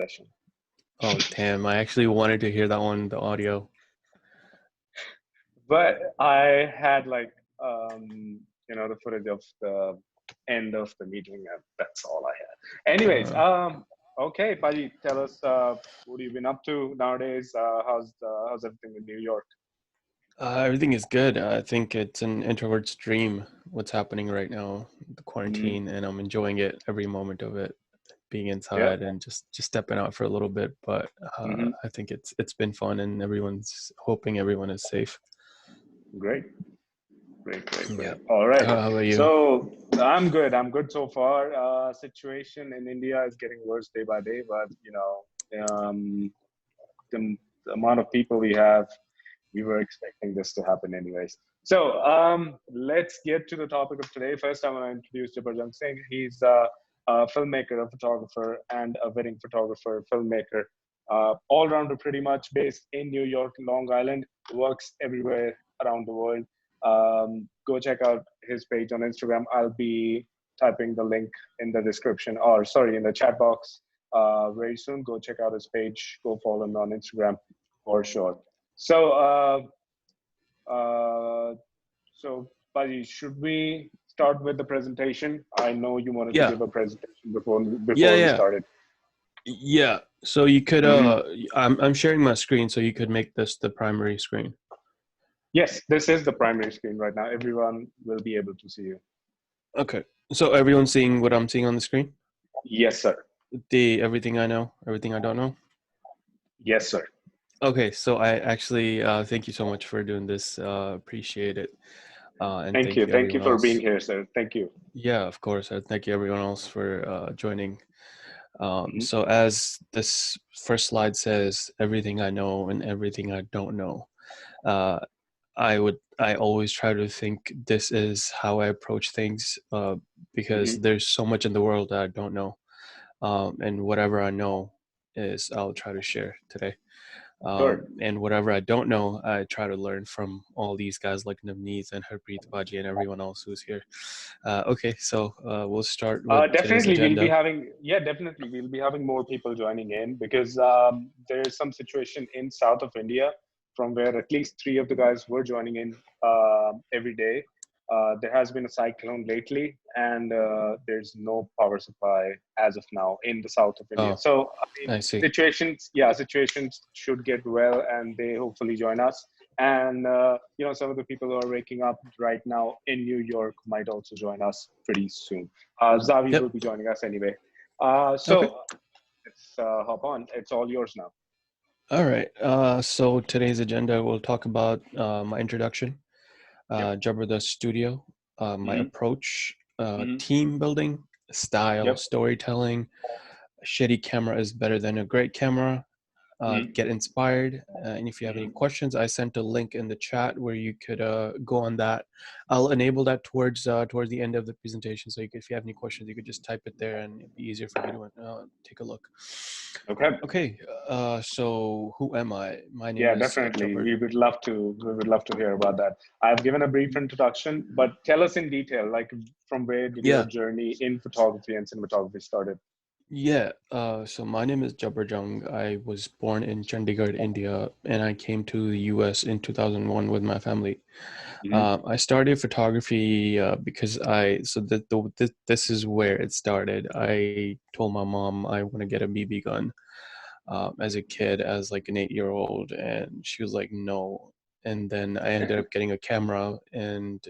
session. Oh, damn. I actually wanted to hear that one, the audio. But I had the footage of the end of the meeting, and that's all I had. Anyways, okay, Paji, tell us what you've been up to nowadays. How's everything in New York? Everything is good. I think it's an introvert's dream, what's happening right now, the quarantine, and I'm enjoying it, every moment of it, being Yeah. inside and just stepping out for a little bit. But I think it's been fun, and everyone's hoping everyone is safe. Great. Yeah. All right. How about you? So I'm good. I'm good so far. Situation in India is getting worse day by day, but the amount of people we have, we were expecting this to happen anyways. So let's get to the topic of today. First, I want to introduce Jabar Jung Singh. He's a filmmaker, a photographer, and a wedding photographer, filmmaker. All-rounder, pretty much, based in New York, Long Island, works everywhere around the world. Go check out his page on Instagram. I'll be typing the link in the description, or sorry, in the chat box very soon. Go check out his page. Go follow him on Instagram for sure. So, Paji, should we start with the presentation? I know you wanted to give a presentation before we started. Yeah. So you could. I'm sharing my screen, so you could make this the primary screen. Yes, this is the primary screen right now. Everyone will be able to see you. Okay. So everyone's seeing what I'm seeing on the screen? Yes, sir. Everything I know, everything I don't know? Yes, sir. Okay. So I actually thank you so much for doing this. Appreciate it. And thank you. Thank you for being here, sir. Thank you. Yeah, of course. Thank you everyone else for joining. So as this first slide says, everything I know and everything I don't know. I always try to think this is how I approach things, because there's so much in the world that I don't know. And whatever I know is I'll try to share today. And whatever I don't know, I try to learn from all these guys like Navneet and Harpreet Baji and everyone else who's here. Okay, so we'll start with today's agenda. We'll be having more people joining in, because there's some situation in south of India from where at least 3 of the guys were joining in every day. There has been a cyclone lately, and there's no power supply as of now in the south of India. So I see. Situations should get well, and they hopefully join us. And some of the people who are waking up right now in New York might also join us pretty soon. Zavi will be joining us anyway. Let's hop on. It's all yours now. All right. So today's agenda, we'll talk about my introduction, Jabar the studio, my approach, team building, style, storytelling. A shitty camera is better than a great camera. Get inspired. And if you have any questions, I sent a link in the chat where you could go on that. I'll enable that towards the end of the presentation. So if you have any questions, you could just type it there, and it'd be easier for me to take a look. Okay. So who am I? My name is definitely. We would love to hear about that. I've given a brief introduction, but tell us in detail, like from where did your journey in photography and cinematography started? Yeah, so my name is Jabar Jung. I was born in Chandigarh, India, and I came to the US in 2001 with my family. I started photography because this is where it started. I told my mom I want to get a BB gun as a kid, as like an 8-year-old, and she was like, no. And then I ended up getting a camera, and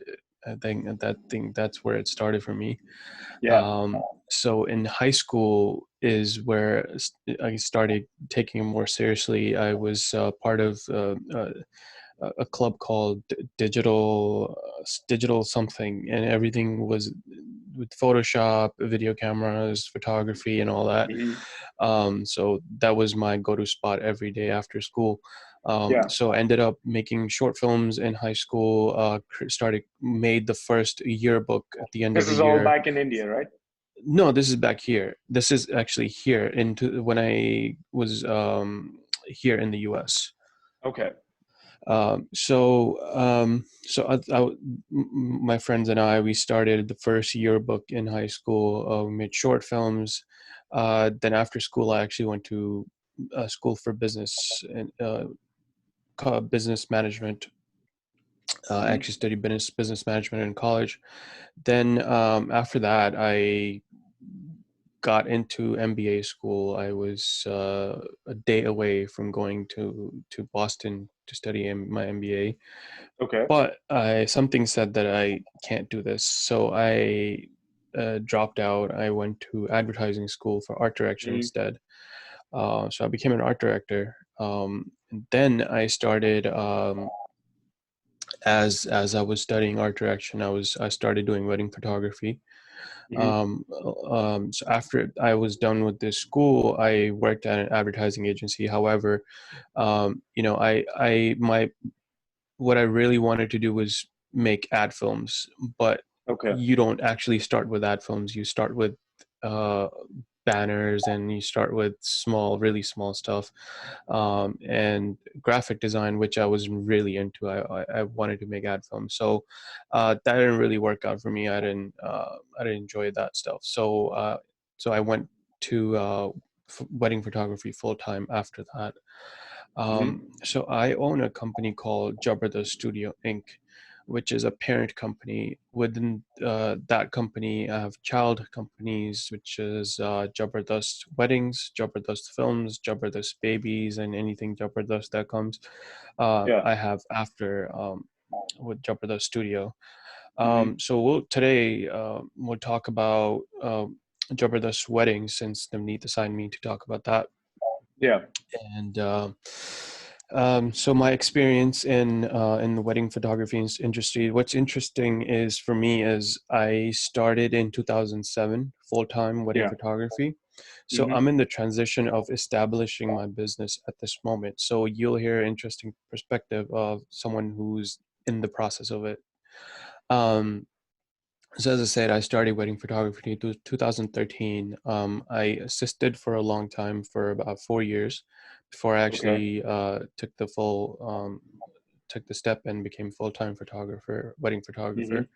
I think that's where it started for me. So in high school is where I started taking it more seriously. I was part of a club called digital something, and everything was with Photoshop, video cameras, photography, and all that. So that was my go-to spot every day after school. So I ended up making short films in high school, made the first yearbook at the end of the year. This is all back in India, right? No, this is back here. This is actually here when I was here in the US. Okay. My friends and I, we started the first yearbook in high school. We made short films. Then after school, I actually went to school for business and business management. I Mm-hmm. actually studied business management in college. Then after that, I got into MBA school. I was a day away from going to Boston to study my MBA, Okay. but something said that I can't do this, so I dropped out. I went to advertising school for art direction Mm-hmm. instead. So I became an art director. And then I started as I was studying art direction. I started doing wedding photography. Mm-hmm. So after I was done with this school, I worked at an advertising agency. However, I my what I really wanted to do was make ad films, but Okay. you don't actually start with ad films. You start with uh, banners, and you start with really small stuff, and graphic design, which I was really into. I wanted to make ad films, so that didn't really work out for me. I didn't enjoy that stuff. So I went to wedding photography full time after that. Mm-hmm. So I own a company called Jabar Studio Inc., which is a parent company. Within that company, I have child companies, which is Jabardast Weddings, Jabardast Films, Jabardast Babies, and anything Jabardast that comes. Yeah. I have after with Jabardast Studio. Mm-hmm. Today we'll talk about Jabardast Weddings, since Navneet assigned me to talk about that. Yeah. And so my experience in the wedding photography industry, what's interesting is for me is I started in 2007 full-time wedding Yeah. photography. So Mm-hmm. I'm in the transition of establishing my business at this moment. So you'll hear interesting perspective of someone who's in the process of it. Um, so as I said, I started wedding photography in 2013. I assisted for a long time, for about 4 years, before I Okay. actually took the step and became full-time wedding Mm-hmm. photographer.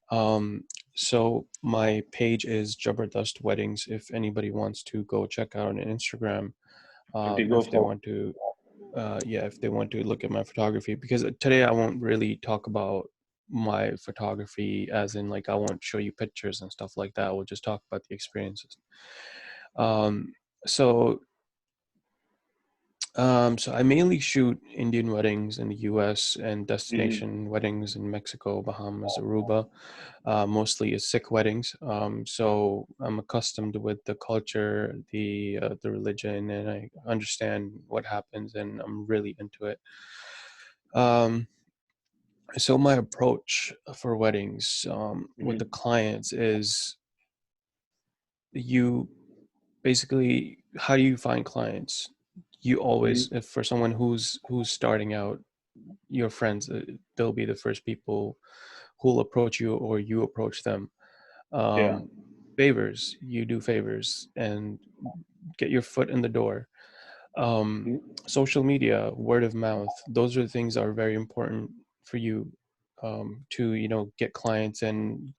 Um, so my page is Jabardust Weddings. If anybody wants to go check out on Instagram, Okay. Go if they for. want to if they want to look at my photography, because today I won't really talk about my photography as in, like, I won't show you pictures and stuff like that. We'll just talk about the experiences. um, so so I mainly shoot Indian weddings in the US and Mm-hmm. destination weddings in Mexico, Bahamas, Aruba. Mostly is Sikh weddings. So I'm accustomed with the culture, the religion, and I understand what happens, and I'm really into it. Um, so my approach for weddings with the Mm-hmm. clients is, you basically, how do you find clients? You always, Mm-hmm. if for someone who's starting out, your friends, they'll be the first people who'll approach you, or you approach them. Yeah. um, Favors, you do favors and get your foot in the door. um, Mm-hmm. Social media, word of mouth, those are the things that are very important for you, to get clients and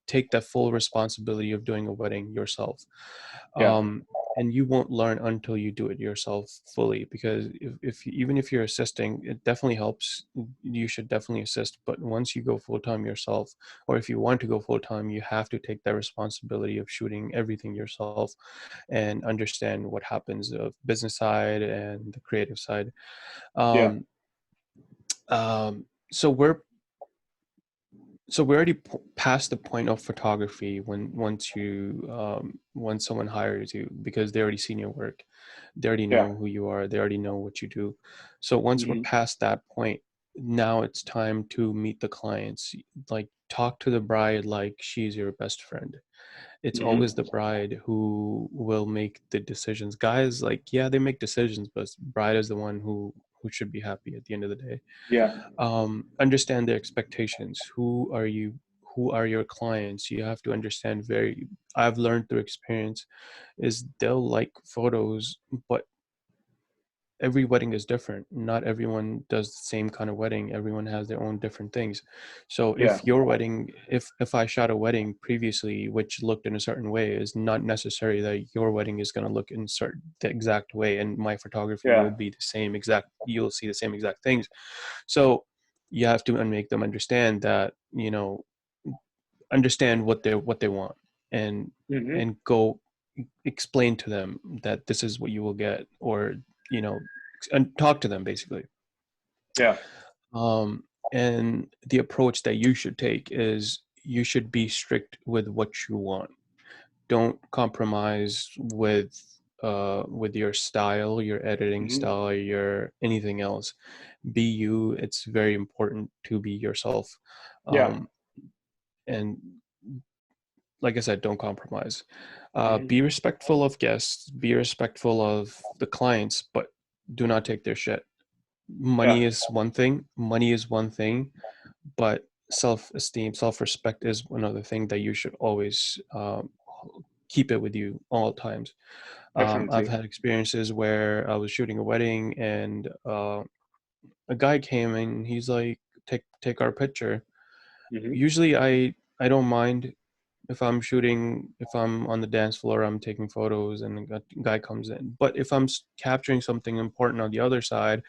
take that full responsibility of doing a wedding yourself. Yeah. And you won't learn until you do it yourself fully, because even if you're assisting, it definitely helps. You should definitely assist, but once you go full time yourself, or if you want to go full time, you have to take that responsibility of shooting everything yourself and understand what happens of business side and the creative side. Yeah. um, so we're already past the point of photography, when once someone hires you, because they already seen your work, they already Yeah. know who you are, they already know what you do. So once we're Mm-hmm. past that point, now it's time to meet the clients. Like, talk to the bride like she's your best friend. It's always Mm-hmm. the bride who will make the decisions. Guys, like, yeah, they make decisions, but bride is the one who should be happy at the end of the day. Yeah. Understand their expectations. Who are your clients? You have to understand. Very I've learned through experience is they'll like photos, but every wedding is different. Not everyone does the same kind of wedding. Everyone has their own different things. So Yeah. if your wedding, if I shot a wedding previously which looked in a certain way, is not necessary that your wedding is going to look in certain the exact way, and my photography will Yeah. be the same exact. You'll see the same exact things. So you have to make them understand that, understand what they want, and Hmm. go explain to them that this is what you will get, or you know and talk to them basically. Yeah. And the approach that you should take is you should be strict with what you want. Don't compromise with your style, your editing Hmm. style, your anything else. Be you. It's very important to be yourself. Yeah. um, and like I said, don't compromise. Hmm. Be respectful of guests, be respectful of the clients, but do not take their shit. Yeah. Money is one thing, but self-esteem, self-respect is another thing that you should always keep it with you all times. I've Definitely. had experiences where I was shooting a wedding, and a guy came and he's like, take our picture. Hmm. Usually I don't mind if I'm on the dance floor, I'm taking photos and a guy comes in. But if I'm capturing something important on the other side,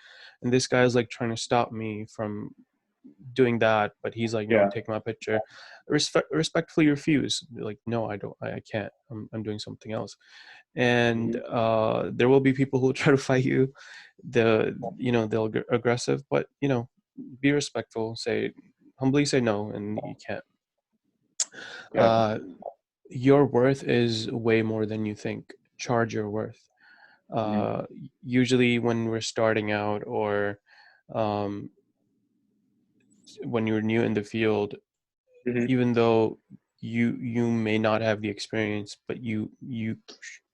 and this guy's like trying to stop me from doing that, but he's like, no, Yeah. take my picture. Respectfully refuse. Like, no, I don't, I can't. I'm doing something else. And Hmm. there will be people who will try to fight you. They'll get aggressive, but be respectful. Humbly say no, and you can't. Yeah. Uh, your worth is way more than you think. Charge your worth. Hmm. uh, Usually when we're starting out, or um, when you're new in the field, Hmm. even though you may not have the experience, but you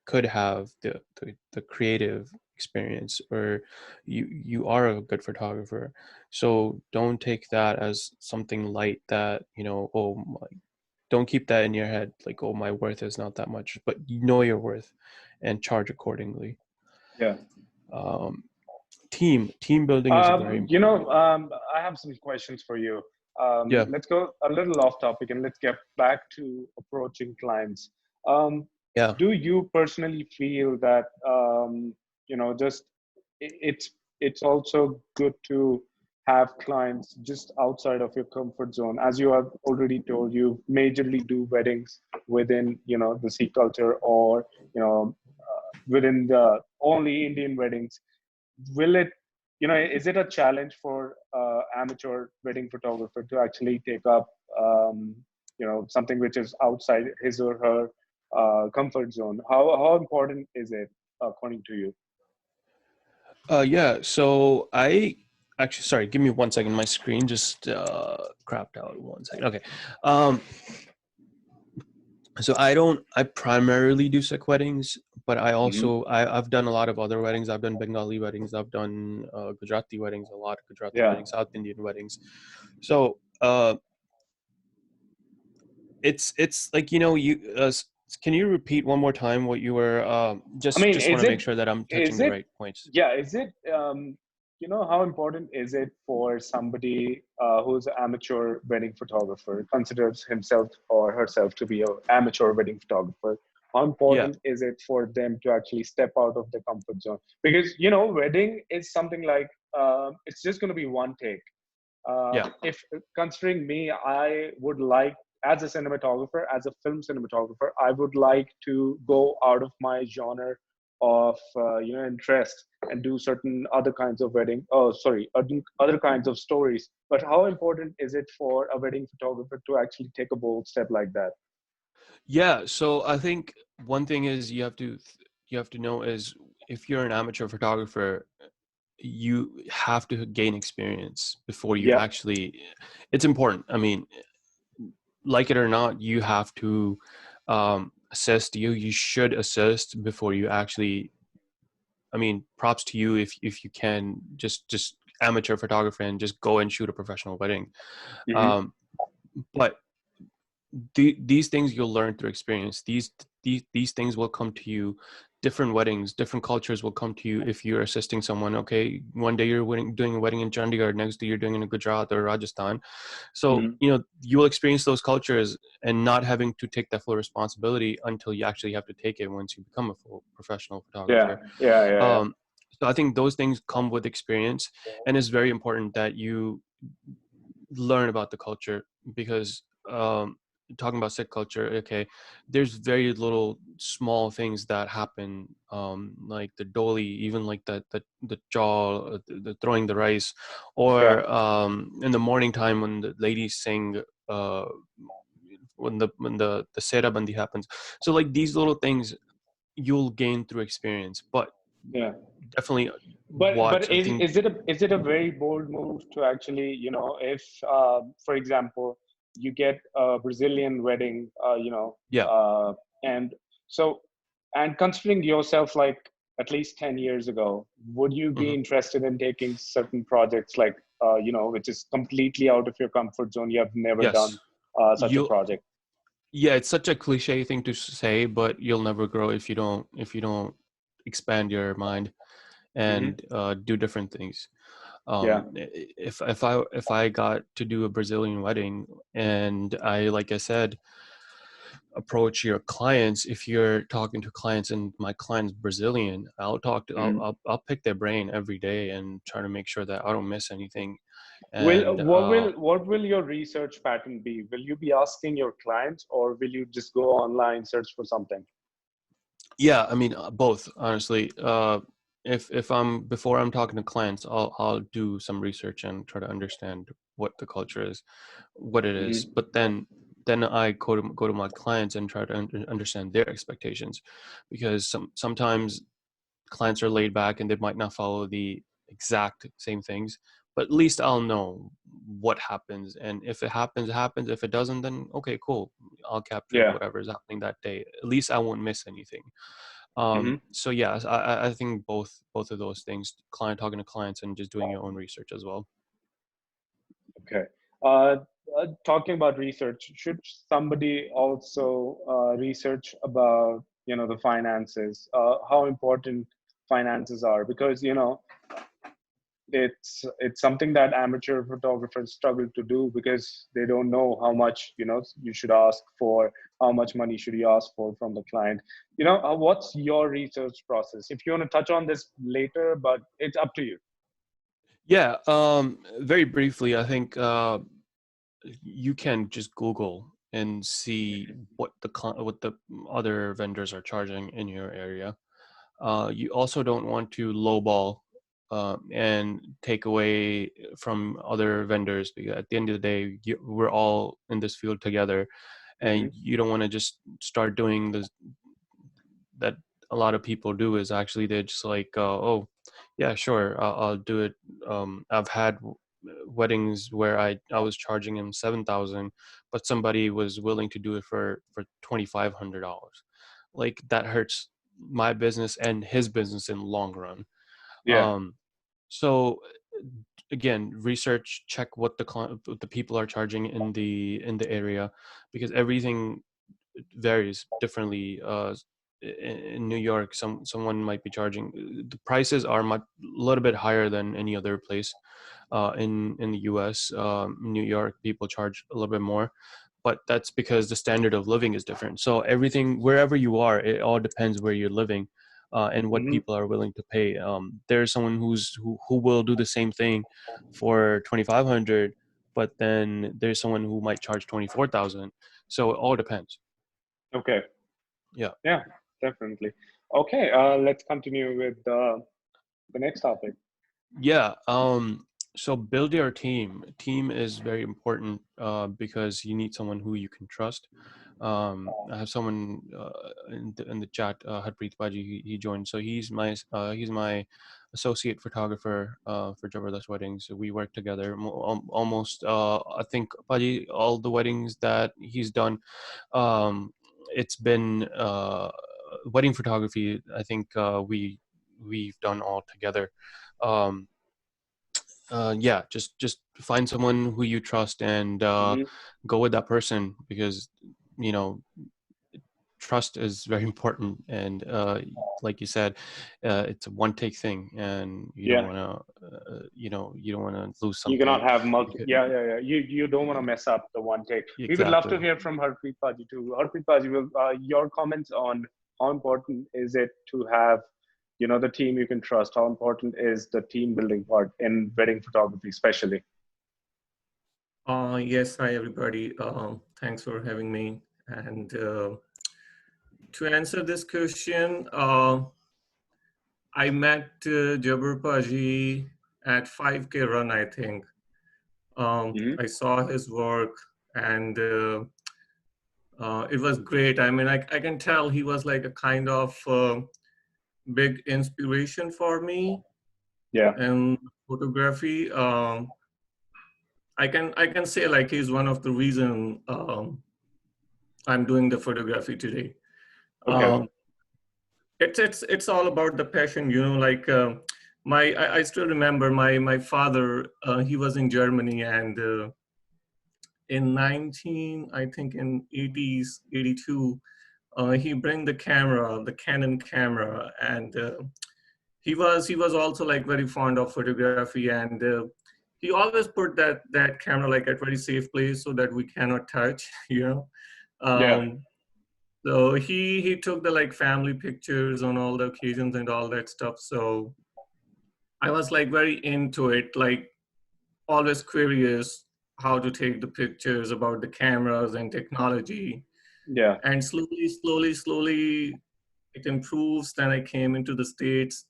could have the creative experience, or you are a good photographer. So don't take that as something light, that oh my, don't keep that in your head, like, oh, my worth is not that much, but you know your worth, and charge accordingly. Yeah. um, team building is very important. I have some questions for you. Yeah, Let's go a little off topic and let's get back to approaching clients. Um, yeah, do you personally feel that just it's also good to have clients just outside of your comfort zone? As you have already told, you majorly do weddings within the Sikh culture, or within the only Indian weddings. Will it, is it a challenge for amateur wedding photographer to actually take up something which is outside his or her comfort zone? How important is it, according to you? yeah. So I actually, sorry, give me 1 second. My screen just crapped out. 1 second. Okay. Um, so I primarily do Sikh weddings, but Hmm. I've done a lot of other weddings. I've done Bengali weddings. I've done Gujarati weddings, a lot of Gujarati Yeah. weddings, South Indian weddings. So it's like, can you repeat one more time what you were, I just mean, want to make sure that I'm touching is the it, right points. yeah, is it, how important is it for somebody who's an amateur wedding photographer, considers himself or herself to be an amateur wedding photographer? How Yeah, important is it for them to actually step out of the comfort zone? Because, wedding is something like, it's just going to be one take. yeah. If considering me, I would like, as a cinematographer, as a film cinematographer, I would like to go out of my genre of interest and do certain other kinds of wedding. Oh, sorry, other kinds of stories. But how important is it for a wedding photographer to actually take a bold step like that? Yeah, so I think one thing is you have to know is, if you're an amateur photographer, you have to gain experience before you Yeah. actually. It's important. I mean, like it or not, you have to assist. You should assist before you actually. I mean, props to you if you can just amateur photographer and just go and shoot a professional wedding. Hmm. Um, but these things you'll learn through experience. These things will come to you different weddings, different cultures will come to you if you're assisting someone. Okay, one day you're doing a wedding in Chandigarh, next day you're doing it in Gujarat or Rajasthan. So, Hmm. you will experience those cultures and not having to take that full responsibility until you actually have to take it once you become a full professional Yeah, photographer. yeah, yeah, yeah. Um, so I think those things come with experience, and it's very important that you learn about the culture because talking about Sikh culture, okay, there's very little small things that happen, like the doli, even like the jaw, the throwing the rice, Yeah, or in the morning time when the ladies sing, uh, when the Sera Bandi happens. So like these little things you'll gain through experience, but yeah. definitely But watch. I think, is it a very bold move to actually, if for example you get a Brazilian wedding, yeah. and so, and considering yourself like at least 10 years ago, would you be Mhm. interested in taking certain projects like which is completely out of your comfort zone? You have never done Yes. such a You project. Yeah, it's such a cliche thing to say, but you'll never grow if you don't expand your mind Hmm. and do different things. Yeah. If I got to do a Brazilian wedding, and I, like I said, approach your clients, if you're talking to clients and my client's Brazilian, I'll talk to Hmm. I'll pick their brain every day and try to make sure that I don't miss anything. Will And what will your research pattern be? Will you be asking your clients, or will you just go online, search for something? yeah, I mean, both, honestly. If I'm before I'm talking to clients, I'll do some research and try to understand what the culture is, what it is. Hmm. But then I go to my clients and try to understand their expectations, because sometimes clients are laid back and they might not follow the exact same things, but at least I'll know what happens. And if it happens, it happens. If it doesn't, then okay, cool. I'll capture Yeah. whatever is happening that day. At least I won't miss anything. Hmm. So yeah, I think both of those things, client talking to clients and just doing your own research as well. Okay. Talking about research, should somebody also research about the finances? How important finances are, because it's something that amateur photographers struggle to do, because they don't know how much you should ask for, how much money should you ask for from the client. What's your research process? If you want to touch on this later, but it's up to you. Yeah, very briefly, I think you can just Google and see what the other vendors are charging in your area. You also don't want to lowball and take away from other vendors, because at the end of the day, we're all in this field together, and Hmm. you don't want to just start doing this that a lot of people do, is actually they're just like, oh, yeah, sure, I'll do it. I've had weddings where I was charging him 7,000, but somebody was willing to do it for $2,500. Like that hurts my business and his business in the long run. Yeah. Um, so again, research, check what the people are charging in the area, because everything varies differently. In New York, someone might be charging, the prices are a little bit higher than any other place. In the U.S., New York, people charge a little bit more, but that's because the standard of living is different. So everything, wherever you are, it all depends where you're living, and what Hmm. people are willing to pay. There's someone who will do the same thing for 2,500, but then there's someone who might charge 24,000. So it all depends. Okay. Yeah. Yeah, definitely. Okay, let's continue with the next topic. Yeah. So build your team. Team is very important, because you need someone who you can trust. I have someone in the chat, Harpreet Baji. He joined. So he's my associate photographer for Jabardast Weddings. So we work together almost. I think Baji, all the weddings that he's done, um, it's been wedding photography. I think we've done all together. Um, yeah, just find someone who you trust and Hmm. go with that person, because you know trust is very important, and like you said, it's a one take thing, and you don't Yeah. want to, you don't want to lose You something. cannot have multi. Because, Yeah, yeah, yeah. You don't want to mess up the one take. We would love to exactly. hear from Harpreet Paji too. Harpreet Paji, will your comments on how important is it to have, the team you can trust? How important is the team building part in wedding photography, especially? Yes, hi everybody. Thanks for having me. And to answer this question, I met Jabar Paji at 5K run, I think. Hmm. I saw his work, and it was great. I mean, I can tell he was like a kind of big inspiration for me Yeah. in photography. I can say like he's one of the reason I'm doing the photography today. Okay. Um, it's all about the passion, like I still remember my father. He was in Germany, and in 19, I think in 80s 82, he bring the Canon camera, and he was also like very fond of photography, and he always put that camera like at very safe place so that we cannot touch. Yeah. um, So he took the like family pictures on all the occasions and all that stuff. So I was like very into it, like always curious how to take the pictures, about the cameras and technology. Yeah. And slowly it improves. Then I came into the States.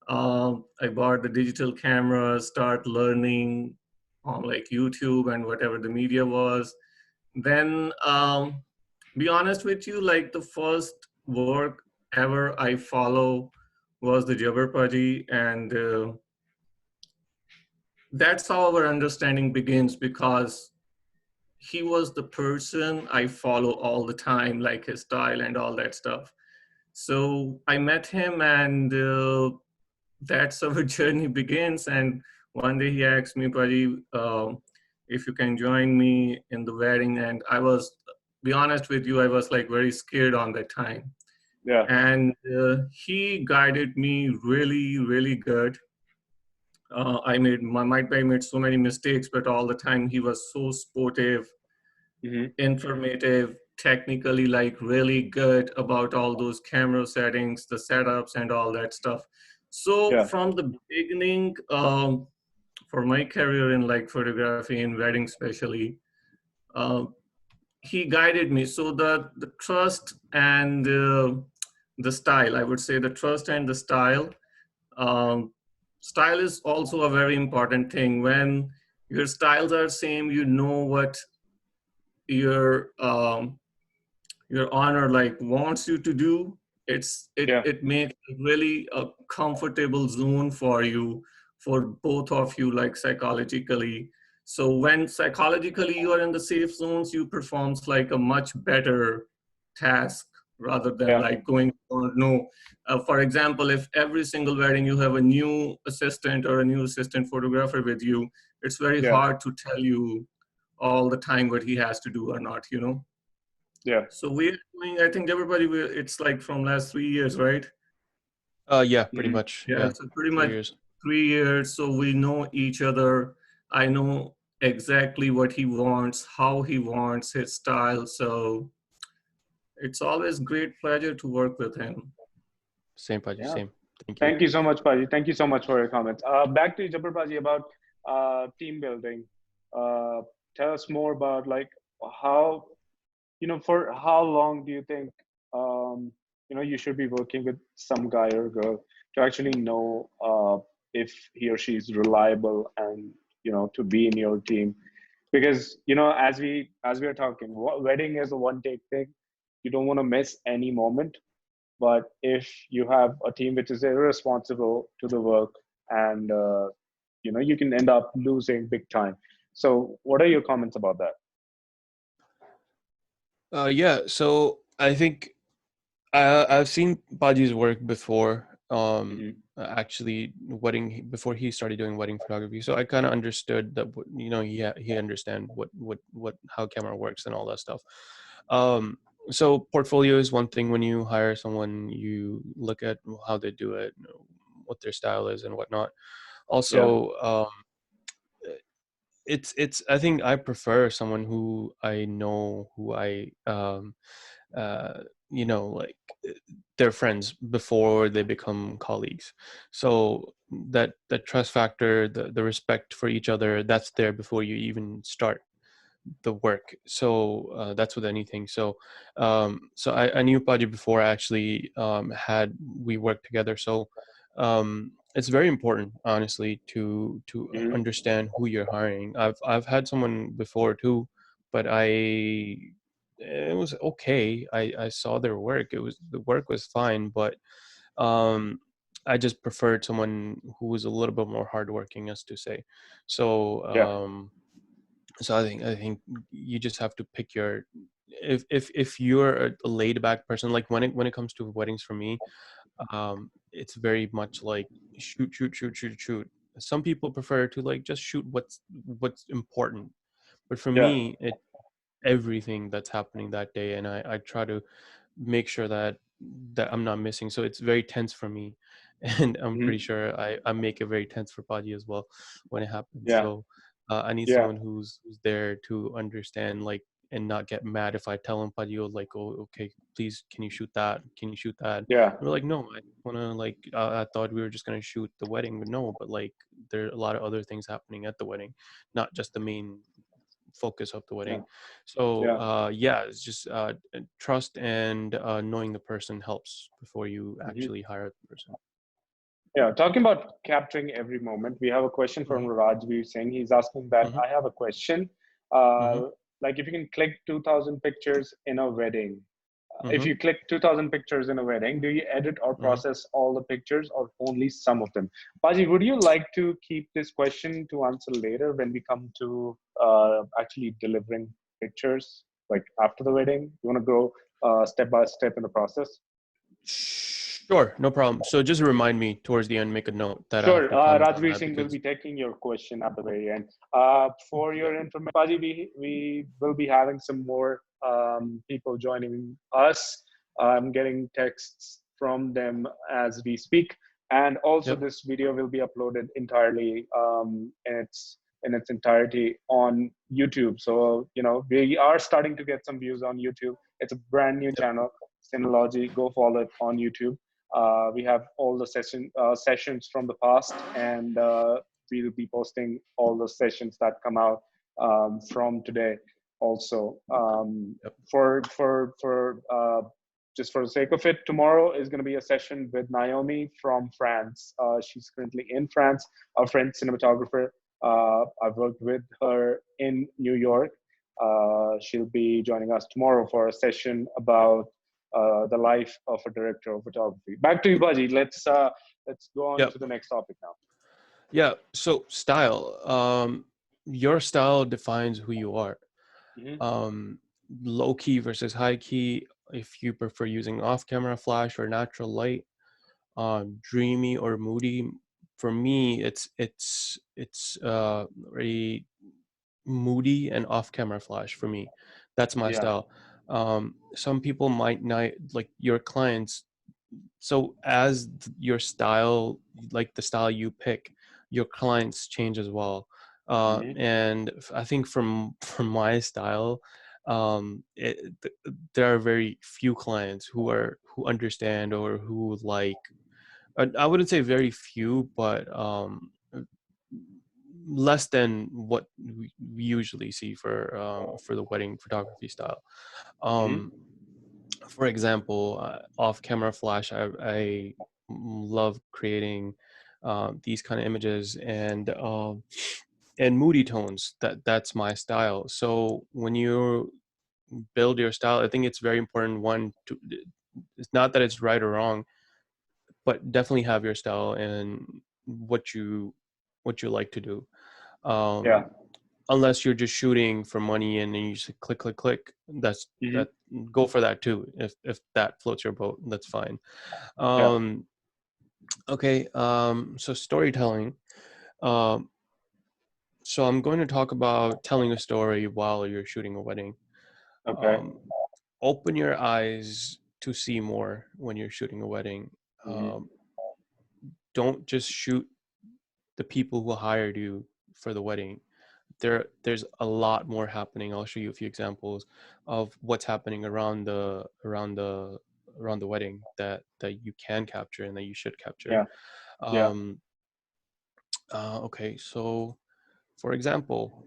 I bought the digital cameras, start learning on like YouTube and whatever the media was. Then be honest with you, like the first work ever I follow was the Jabar Paji, and that's how our understanding begins, because he was the person I follow all the time, like his style and all that stuff. So I met him, and that's our journey begins. And one day he asked me, Paji, if you can join me in the wedding. And I was, be honest with you, I was like very scared on that time. Yeah. And he guided me really, really good. I made so many mistakes, but all the time he was so supportive, Hmm. informative, technically like really good about all those camera settings, the setups, and all that stuff. So Yeah. from the beginning, for my career in like photography and wedding, especially, uh, he guided me. So the trust and the style, I would say, the trust and the style. Um, Style is also a very important thing. When your styles are same, you know what your your honor like wants you to do. Yeah. It makes really a comfortable zone for you, for both of you, like psychologically. So when psychologically you are in the safe zones, you performs like a much better task, rather than Yeah. like going or no. For example, if every single wedding you have a new assistant or a new assistant photographer with you, it's very Yeah. hard to tell you all the time what he has to do or not. Yeah. So we're doing, I think everybody will, it's like from last 3 years, right? Yeah, pretty Hmm. much. Yeah, Yeah, so pretty three much years. 3 years. So we know each other. I know exactly what he wants, how he wants his style. So it's always great pleasure to work with him. Same, Paji, Yeah. same. Thank you. Thank you so much, Paji. Thank you so much for your comments. Back to Jabbar Paji about team building. Uh, Tell us more about like how, for how long do you think, you should be working with some guy or girl to actually know if he or she is reliable and, to be in your team? Because, as we are talking, wedding is a one take thing. You don't want to miss any moment. But if you have a team which is irresponsible to the work, and you can end up losing big time. So what are your comments about that? Yeah, so I think I've seen Paji's work before. Hmm. Actually, before he started doing wedding photography, so I kind of understood that. He understand what how camera works and all that stuff. So portfolio is one thing. When you hire someone, you look at how they do it, what their style is, and whatnot. Yeah. Also, it's I think I prefer someone who I know, who I uh like they're friends before they become colleagues. So that trust factor, the respect for each other, that's there before you even start the work. So that's with anything. So I knew Paji before I actually had we worked together. So it's very important, honestly, to Hmm. understand who you're hiring. I've had someone before too, but it was okay. I saw their work. The work was fine, but um I just preferred someone who was a little bit more hardworking, as to say. So Yeah. I think you just have to pick your, if you're a laid back person, like when it comes to weddings for me, it's very much like shoot shoot shoot shoot shoot. Some people prefer to like just shoot what's important, but for Yeah. me it everything that's happening that day, and I try to make sure that I'm not missing. So it's very tense for me, and I'm Hmm. pretty sure I make it very tense for Paji as well when it happens. Yeah. So I need Yeah. someone who's there to understand, like, and not get mad if I tell him, Paji, oh, like, oh, okay, please, can you shoot that? Can you shoot that? And Yeah. we're like, no, I wanna, like, I thought we were just gonna shoot the wedding, but no, but like there are a lot of other things happening at the wedding, not just the main focus of the Yeah. wedding. So Yeah. yeah, it's just trust and knowing the person helps before you Hmm. actually hire the person. Yeah, talking about capturing every moment, we have a question from Hmm. Rajveer Singh. He's asking that Hmm. I have a question. Hmm. Like, if you can click 2,000 pictures in a wedding, if Hmm. you click 2,000 pictures in a wedding, do you edit or Hmm. process all the pictures or only some of them? Baji, would you like to keep this question to answer later when we come to actually delivering pictures, like after the wedding? You want to go step by step in the process? Sure, no problem. So just remind me towards the end, make a note that I have Sure. to comment on Rajveer that, Singh will because be taking your question at the very end. For your information, Paji, we will be having some more people joining us. I'm getting texts from them as we speak. And also, yep, this video will be uploaded entirely in its entirety on YouTube. So, we are starting to get some views on YouTube. It's a brand new yep, channel, Cinelogy. Go follow it on YouTube. We have all the sessions from the past, and we'll be posting all the sessions that come out from today. Also, yep, for just for the sake of it, tomorrow is going to be a session with Naomi from France. She's currently in France. Our friend cinematographer. I've worked with her in New York. She'll be joining us tomorrow for a session about the life of a director of photography. Back to you, Baji. Let's go on yep. to the next topic now. Yeah. So style. Your style defines who you are. Hmm. Um, Low key versus high key. If you prefer using off-camera flash or natural light, dreamy or moody. For me, it's very moody and off-camera flash for me. That's my Yeah. style. Some people might not like your clients. So as your style, like the style you pick, your clients change as well. Hmm. And I think from my style, there are very few clients who understand or who like. I wouldn't say very few, but less than what we usually see for the wedding photography style. Hmm. Um, for example, off-camera flash, I love creating these kind of images and moody tones. That's my style. So when you build your style, I think it's very important. One, to, it's not that it's right or wrong, but definitely have your style and what you like to do. Yeah. Um, Unless you're just shooting for money and then you just click click click, Hmm. that go for that too. If that floats your boat, that's fine. Yeah. um okay, so storytelling. um so I'm going to talk about telling a story while you're shooting a wedding. Okay. um open your eyes to see more when you're shooting a wedding. Mm-hmm. Don't just shoot the people who hired you for the wedding. There's a lot more happening. I'll show you a few examples of what's happening around the wedding that you can capture and that you should capture. Yeah. Yeah. Um, okay, so for example,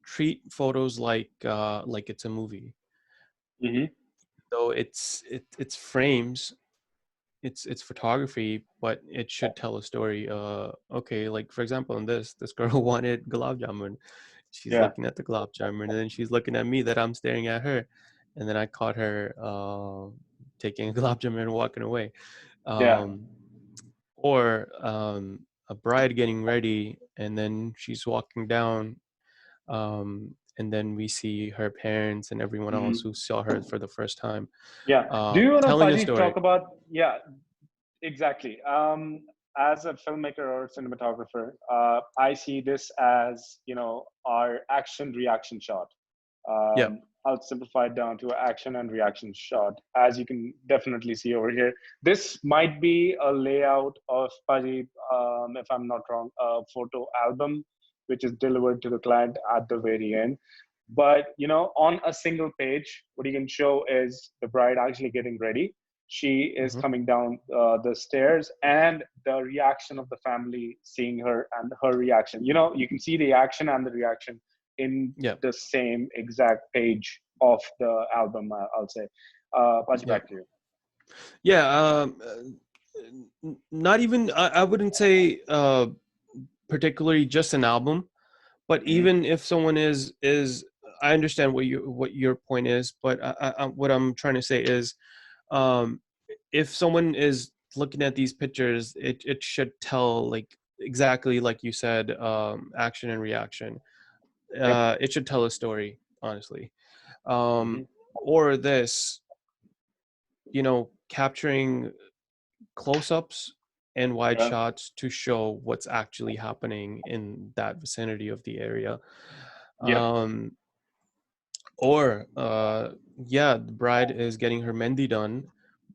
treat photos like it's a movie. Mm-hmm. So it's frames, it's photography, but it should tell a story. Okay, like for example, in this girl wanted gulab jamun. She's Yeah. looking at the gulab jamun, and then she's looking at me that I'm staring at her, and then I caught her taking a gulab jamun and walking away. Yeah. Um, or a bride getting ready, and then she's walking down, and then we see her parents and everyone else Mm-hmm. who saw her for the first time, Yeah. Do you want to, telling a Paji, talk story. about, yeah, exactly. As a filmmaker or cinematographer, I see this as, our action reaction shot. Yeah. I'll simplify it down to action and reaction shot. As you can definitely see over here, this might be a layout of Paji, if I'm not wrong, a photo album, which is delivered to the client at the very end. But on a single page, what you can show is the bride actually getting ready. She is Hmm. coming down the stairs, and the reaction of the family seeing her and her reaction. You can see the action and the reaction in Yeah. the same exact page of the album, I'll say. Paji, Yeah. back to you. Yeah. Not even, I wouldn't say particularly just an album, but Hmm. even if someone is I understand what your point is, but what I'm trying to say is, um, if someone is looking at these pictures, it should tell, like exactly like you said, action and reaction. Yep. It should tell a story, honestly. Um, Hmm. or this, capturing close-ups and wide Yeah. shots to show what's actually happening in that vicinity of the area. Yep. Um, or yeah, the bride is getting her mendi done,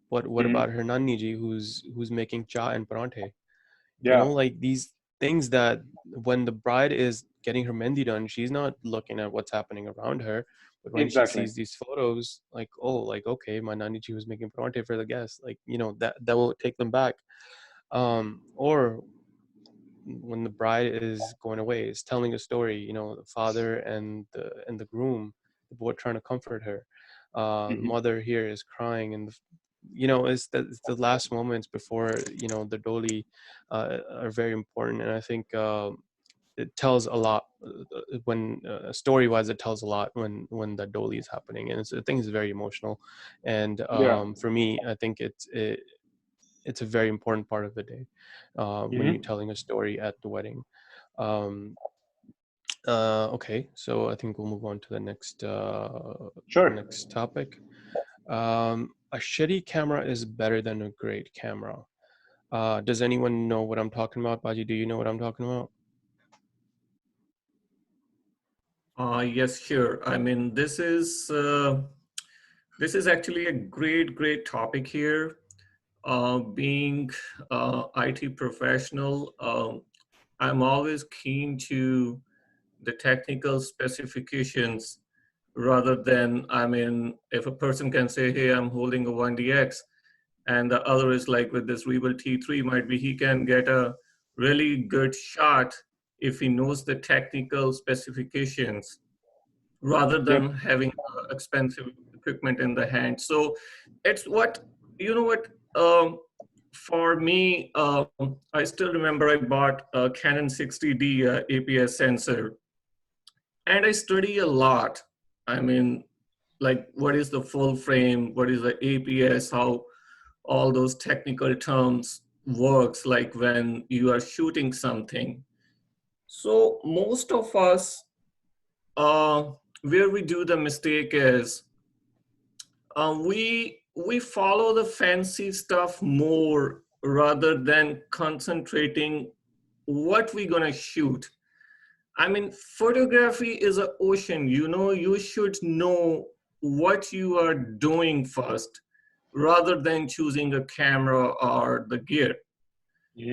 but what Hmm. about her naniji who's making cha and parante? Yeah. Like these things that when the bride is getting her mendi done, she's not looking at what's happening around her, but when she Exactly. sees these photos, like, oh, like, okay, my naniji was making parante for the guests, like, that will take them back. Or when the bride is going away, is telling a story, the father and the groom, the boy trying to comfort her, Hmm. mother here is crying, and it's the last moments before the doli are very important. And I think it tells a lot, when story wise, it tells a lot when the doli is happening, and I think it's very emotional. And Yeah. for me, I think it's a very important part of the day, when you're Hmm. telling a story at the wedding. Um, okay, so I think we'll move on to the Sure. next topic. A shitty camera is better than a great camera. Does anyone know what I'm talking about? Baji, do you know what I'm talking about? Yes, sure. I mean, this is actually a great topic here. Being IT professional, I'm always keen to the technical specifications rather than, I mean, if a person can say, hey, I'm holding a 1DX, and the other is like with this Rebel T3, might be he can get a really good shot if he knows the technical specifications rather Yep. than having expensive equipment in the hand. So it's what, you know what, for me, I still remember I bought a Canon 60D APS sensor, and I study a lot. I mean, like what is the full frame, what is the APS, how all those technical terms works, like when you are shooting something. So most of us, where we do the mistake is, we follow the fancy stuff more rather than concentrating what we're gonna shoot. I mean, photography is an ocean. You should know what you are doing first rather than choosing a camera or the gear.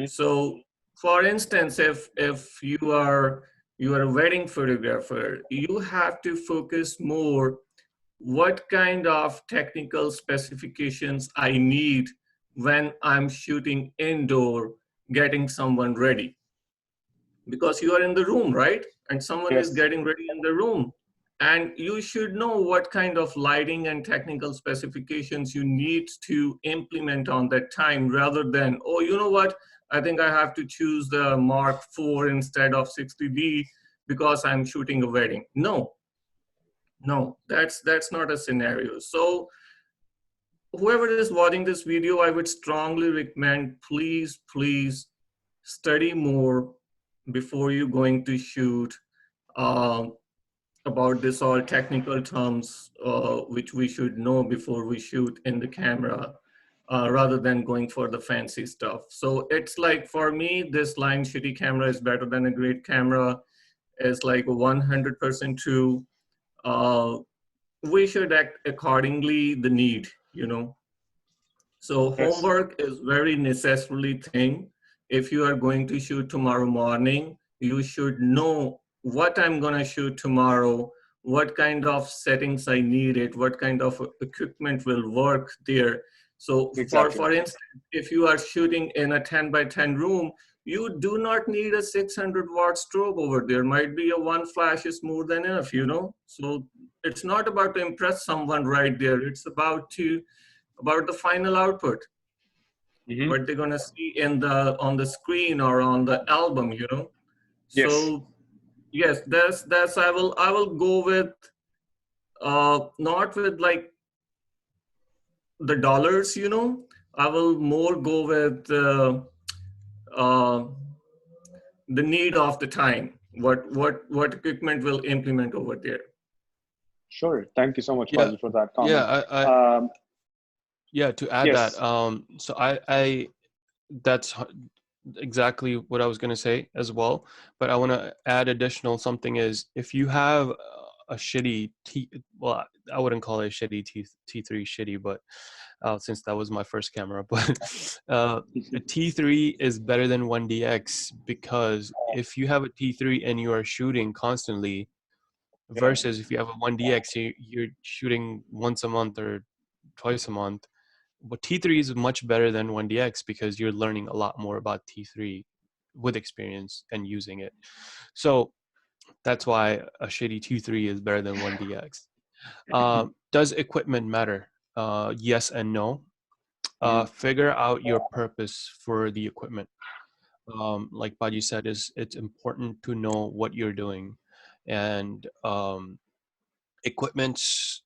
So for instance, if you are a wedding photographer, you have to focus more what kind of technical specifications I need when I'm shooting indoor, getting someone ready. Because you are in the room, right? And someone is Yes. getting ready in the room. And you should know what kind of lighting and technical specifications you need to implement on that time rather than, oh, you know what? I think I have to choose the Mark IV instead of 60D because I'm shooting a wedding. No, no, that's not a scenario. So whoever is watching this video, I would strongly recommend, please study more before you going to shoot, um, about this all technical terms, which we should know before we shoot in the camera, rather than going for the fancy stuff. So it's like, for me, this line shitty camera is better than a great camera is like 100% true. Uh, we should act accordingly the need, you know. So Yes. homework is very necessarily thing. If you are going to shoot tomorrow morning, you should know what I'm gonna shoot tomorrow, what kind of settings I need it, what kind of equipment will work there. So Exactly. for instance, if you are shooting in a 10 by 10 room, you do not need a 600-watt strobe over there. Might be a one flash is more than enough, you know? So it's not about to impress someone right there. It's about the final output, what they're gonna see in the on the screen or on the album, you know. Yes. So yes, that's I will go with not with like the dollars, you know. I will more go with uh, the need of the time. What equipment will implement over there. Sure. Thank you so much, Yeah, Fazil, for that comment. yeah, Um, yeah. To add that, yes. so that's exactly what I was going to say as well. But I want to add additional something is if you have a shitty well, I wouldn't call it a shitty T3 shitty, but since that was my first camera, but a T3 is better than 1DX because if you have a T3 and you are shooting constantly Yeah. versus if you have a 1DX, you're shooting once a month or twice a month. But T3 is much better than 1DX because you're learning a lot more about T3 with experience and using it. So that's why a shitty T3 is better than 1DX. Does equipment matter? Yes and no. Figure out your purpose for the equipment. Like Baji said, is it's important to know what you're doing, and equipments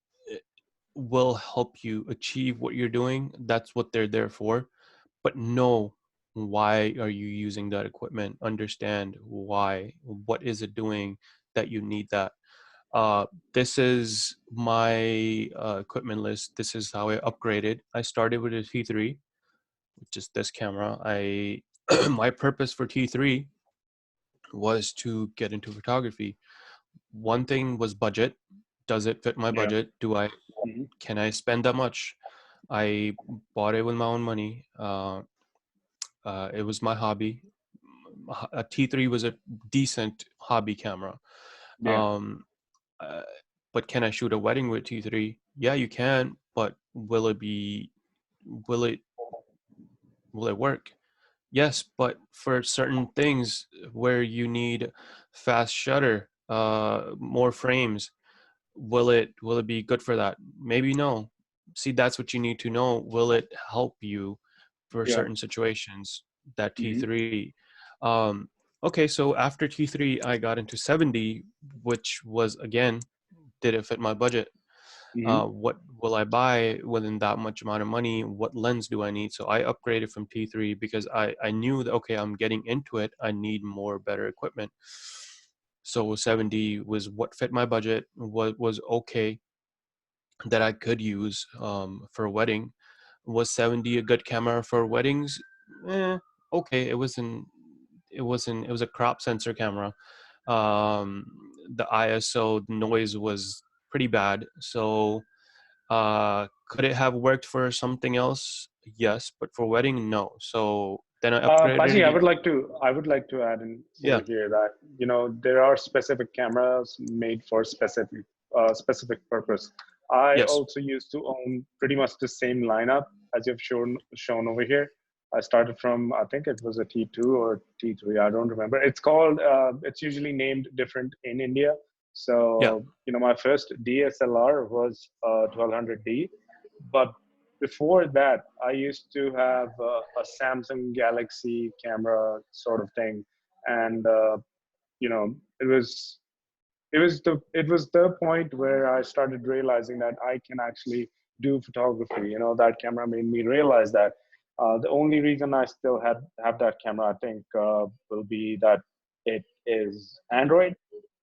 will help you achieve what you're doing. That's what they're there for. But know why are you using that equipment? Understand why. What is it doing that you need that? Uh, this is my equipment list. This is how I upgraded. I started with a T3, which is this camera. I my purpose for T3 was to get into photography. One thing was budget. Does it fit my Yeah. budget? Can I spend that much? I bought it with my own money. It was my hobby. A T3 was a decent hobby camera. Yeah. Um, uh, but can I shoot a wedding with T3? Yeah, you can. But will it will it work? Yes, but for certain things where you need fast shutter, more frames, will it be good for that? Maybe no. See, that's what you need to know. Will it help you for Yeah. certain situations? That Hmm. T3. Um, okay, so after T3, I got into 70, which was again, did it fit my budget? Hmm. What will I buy within that much amount of money? What lens do I need? So I upgraded from T3 because I knew that, okay, I'm getting into it. I need more better equipment. So 70 was what fit my budget, what was okay that I could use for a wedding. Was 70 a good camera for weddings? Okay, it was a crop sensor camera. Um, the ISO noise was pretty bad, so Could it have worked for something else? Yes, but for wedding, no. So then I upgraded Paji, it. I would like to add in Yeah. over here that there are specific cameras made for specific purpose. I Yes. also used to own pretty much the same lineup as you've shown over here. I started from, I think it was a T2 or T3. I don't remember. It's called. It's usually named different in India. Yeah. So my first DSLR was 1200D, but before that, I used to have a Samsung Galaxy camera sort of thing, and it was the point where I started realizing that I can actually do photography. That camera made me realize that the only reason I still have that camera, I think, will be that it is Android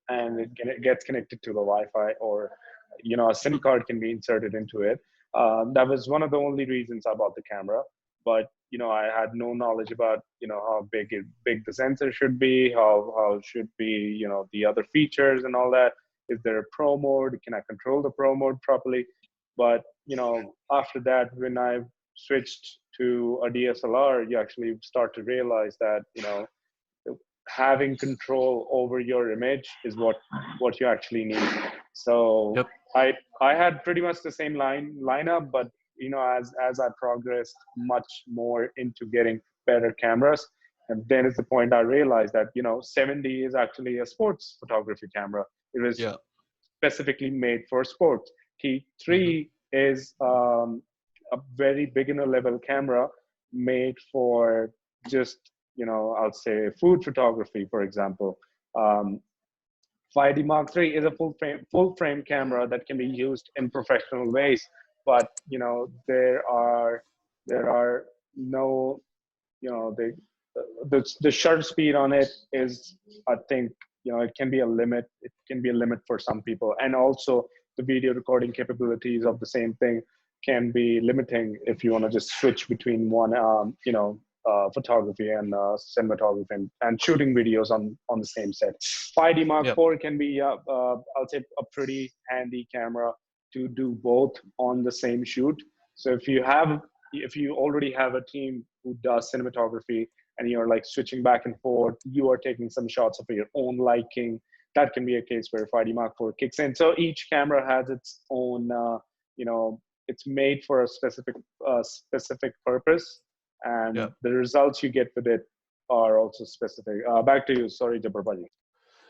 and it gets connected to the Wi-Fi, or a SIM card can be inserted into it. That was one of the only reasons I bought the camera. But I had no knowledge about how big the sensor should be, how should be the other features and all that. Is there a pro mode? Can I control the pro mode properly? But after that, when I switched to a DSLR, you actually start to realize that having control over your image is what you actually need. So Yep. I had pretty much the same lineup, but as I progressed much more into getting better cameras, and then is the point I realized that 70 is actually a sports photography camera. It was Yeah. specifically made for sports. Hmm. T3 is a very beginner level camera made for just I'll say food photography, for example. um, 5D Mark III is a full frame camera that can be used in professional ways, but there are no the shutter speed on it is, I think, it can be a limit. It can be a limit for some people, and also the video recording capabilities of the same thing can be limiting if you want to just switch between one photography and cinematography and shooting videos on the same set. 5D Mark Yep. IV can be I'll say a pretty handy camera to do both on the same shoot. So if you already have a team who does cinematography and you're like switching back and forth, you are taking some shots of your own liking. That can be a case where 5D Mark IV kicks in. So each camera has its own, it's made for a specific purpose, and Yep. the results you get with it are also specific. Back to you. Sorry, Jabar Bhaji.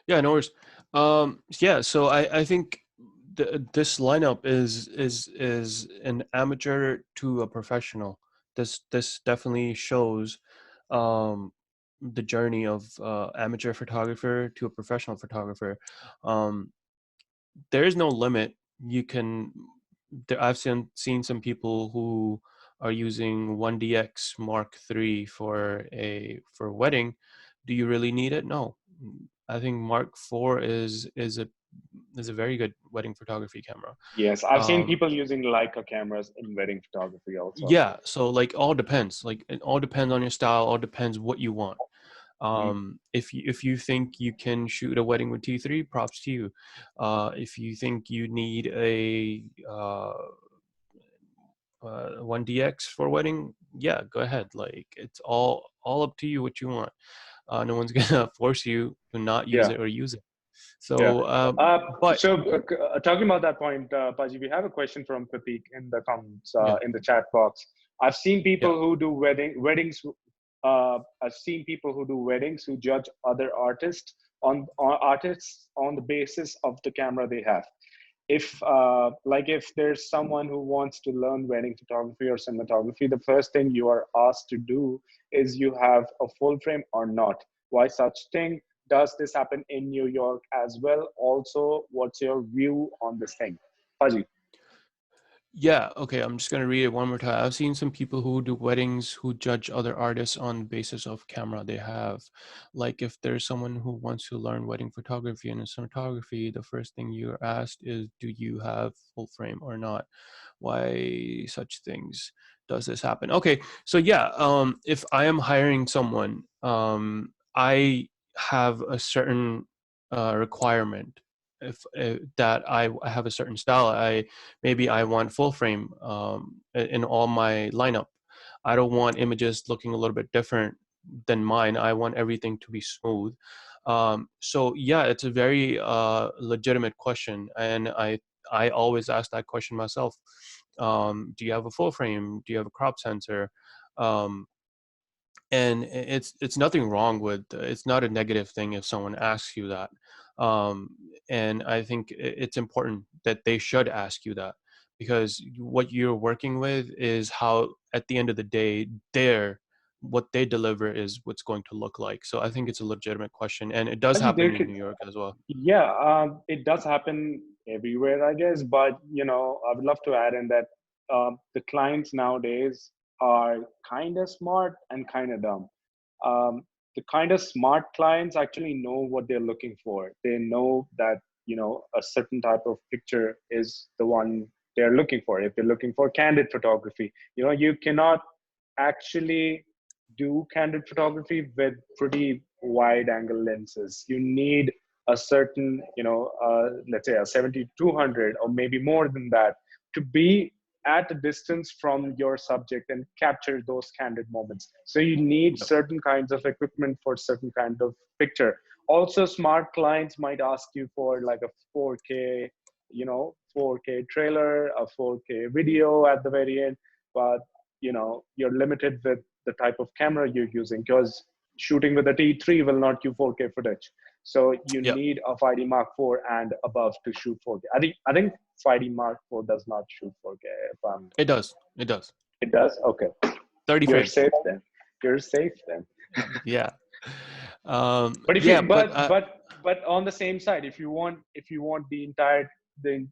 Yeah, no worries. Yeah, so I think this lineup is an amateur to a professional. This definitely shows um, the journey of amateur photographer to a professional photographer. Um, there is no limit. You can. I've seen some people who are using 1DX Mark III for a wedding. Do you really need it? No. I think Mark IV is a very good wedding photography camera. Yes, I've seen Um, people using Leica cameras in wedding photography also. yeah, so like all depends. Like it all depends on your style. All depends what you want. Mhm. If you think you can shoot a wedding with T3, props to you. If you think you need a 1DX for a wedding, yeah, go ahead. Like it's all up to you what you want. No one's gonna force you to not use Yeah. it or use it. Yeah. So, but So talking about that point, Paji, we have a question from Pratik in the comments, yeah, in the chat box. I've seen yeah, people who do weddings. I've seen people who do weddings who judge other artists on the basis of the camera they have. If there's someone who wants to learn wedding photography or cinematography, the first thing you are asked to do is you have a full frame or not. Why such thing? Does this happen in New York as well? Also, what's your view on this thing? Haji. yeah. Okay, I'm just gonna read it one more time. I've seen some people who do weddings who judge other artists on the basis of camera they have. Like if there's someone who wants to learn wedding photography and cinematography, the first thing you're asked is, do you have full frame or not? Why such things? Does this happen? Okay, so yeah, if I am hiring someone, I have a certain requirement if that I have a certain style, maybe I want full frame in all my lineup. I don't want images looking a little bit different than mine. I want everything to be smooth. So yeah, it's a very legitimate question, and I always ask that question myself. Do you have a full frame? Do you have a crop sensor? Um, and it's nothing wrong with, it's not a negative thing if someone asks you that. um, and I think it's important that they should ask you that, because what you're working with is how at the end of the day what they deliver is what's going to look like. So I think it's a legitimate question, and it does Actually, there happen in could, New York as well. yeah, it does happen everywhere, I guess. But I would love to add in that the clients nowadays are kind of smart and kind of dumb. um, the kind of smart clients actually know what they're looking for. They know that a certain type of picture is the one they're looking for. If they're looking for candid photography, you cannot actually do candid photography with pretty wide angle lenses. You need a certain, let's say a 70-200 or maybe more than that to be at a distance from your subject and capture those candid moments. So you need Yep. certain kinds of equipment for certain kind of picture. Also, smart clients might ask you for like a 4K, 4K trailer, a 4K video at the very end, but you're limited with the type of camera you're using, because shooting with a T3 will not give 4K footage. So you Yep. need a 5D Mark IV and above to shoot 4K. I think 5D Mark IV does not shoot 4K. If I'm, It does. It does. it does. Okay, 30 you're frames. safe then. You're safe then. Yeah. But if Yeah, you but but on the same side, if you want the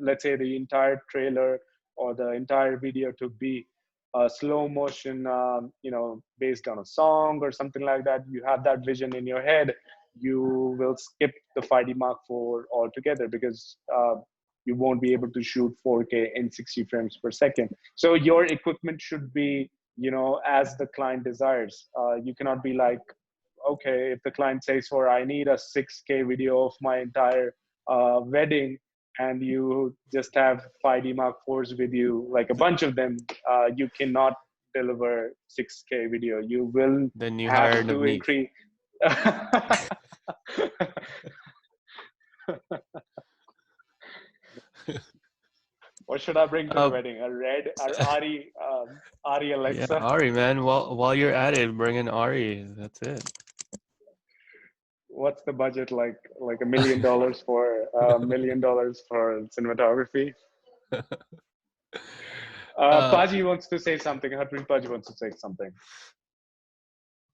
let's say the entire trailer or the entire video to be slow motion, based on a song or something like that, you have that vision in your head, you will skip the 5D Mark IV altogether, because you won't be able to shoot 4K in 60 frames per second. So your equipment should be, as the client desires. You cannot be like, okay, if the client says, for I need a 6K video of my entire wedding, and you just have 5D Mark IVs with you, like a bunch of them, you cannot deliver 6K video. You will then you hire have to Navneet. increase. What should I bring to the Uh, wedding? A red, Ari yeah, Alexa? Ari, man. While you're at it, bring in Ari. That's it. What's the budget like $1 million for $1 million for cinematography? uh, Paji wants to say something. Harpreet Paji wants to say something.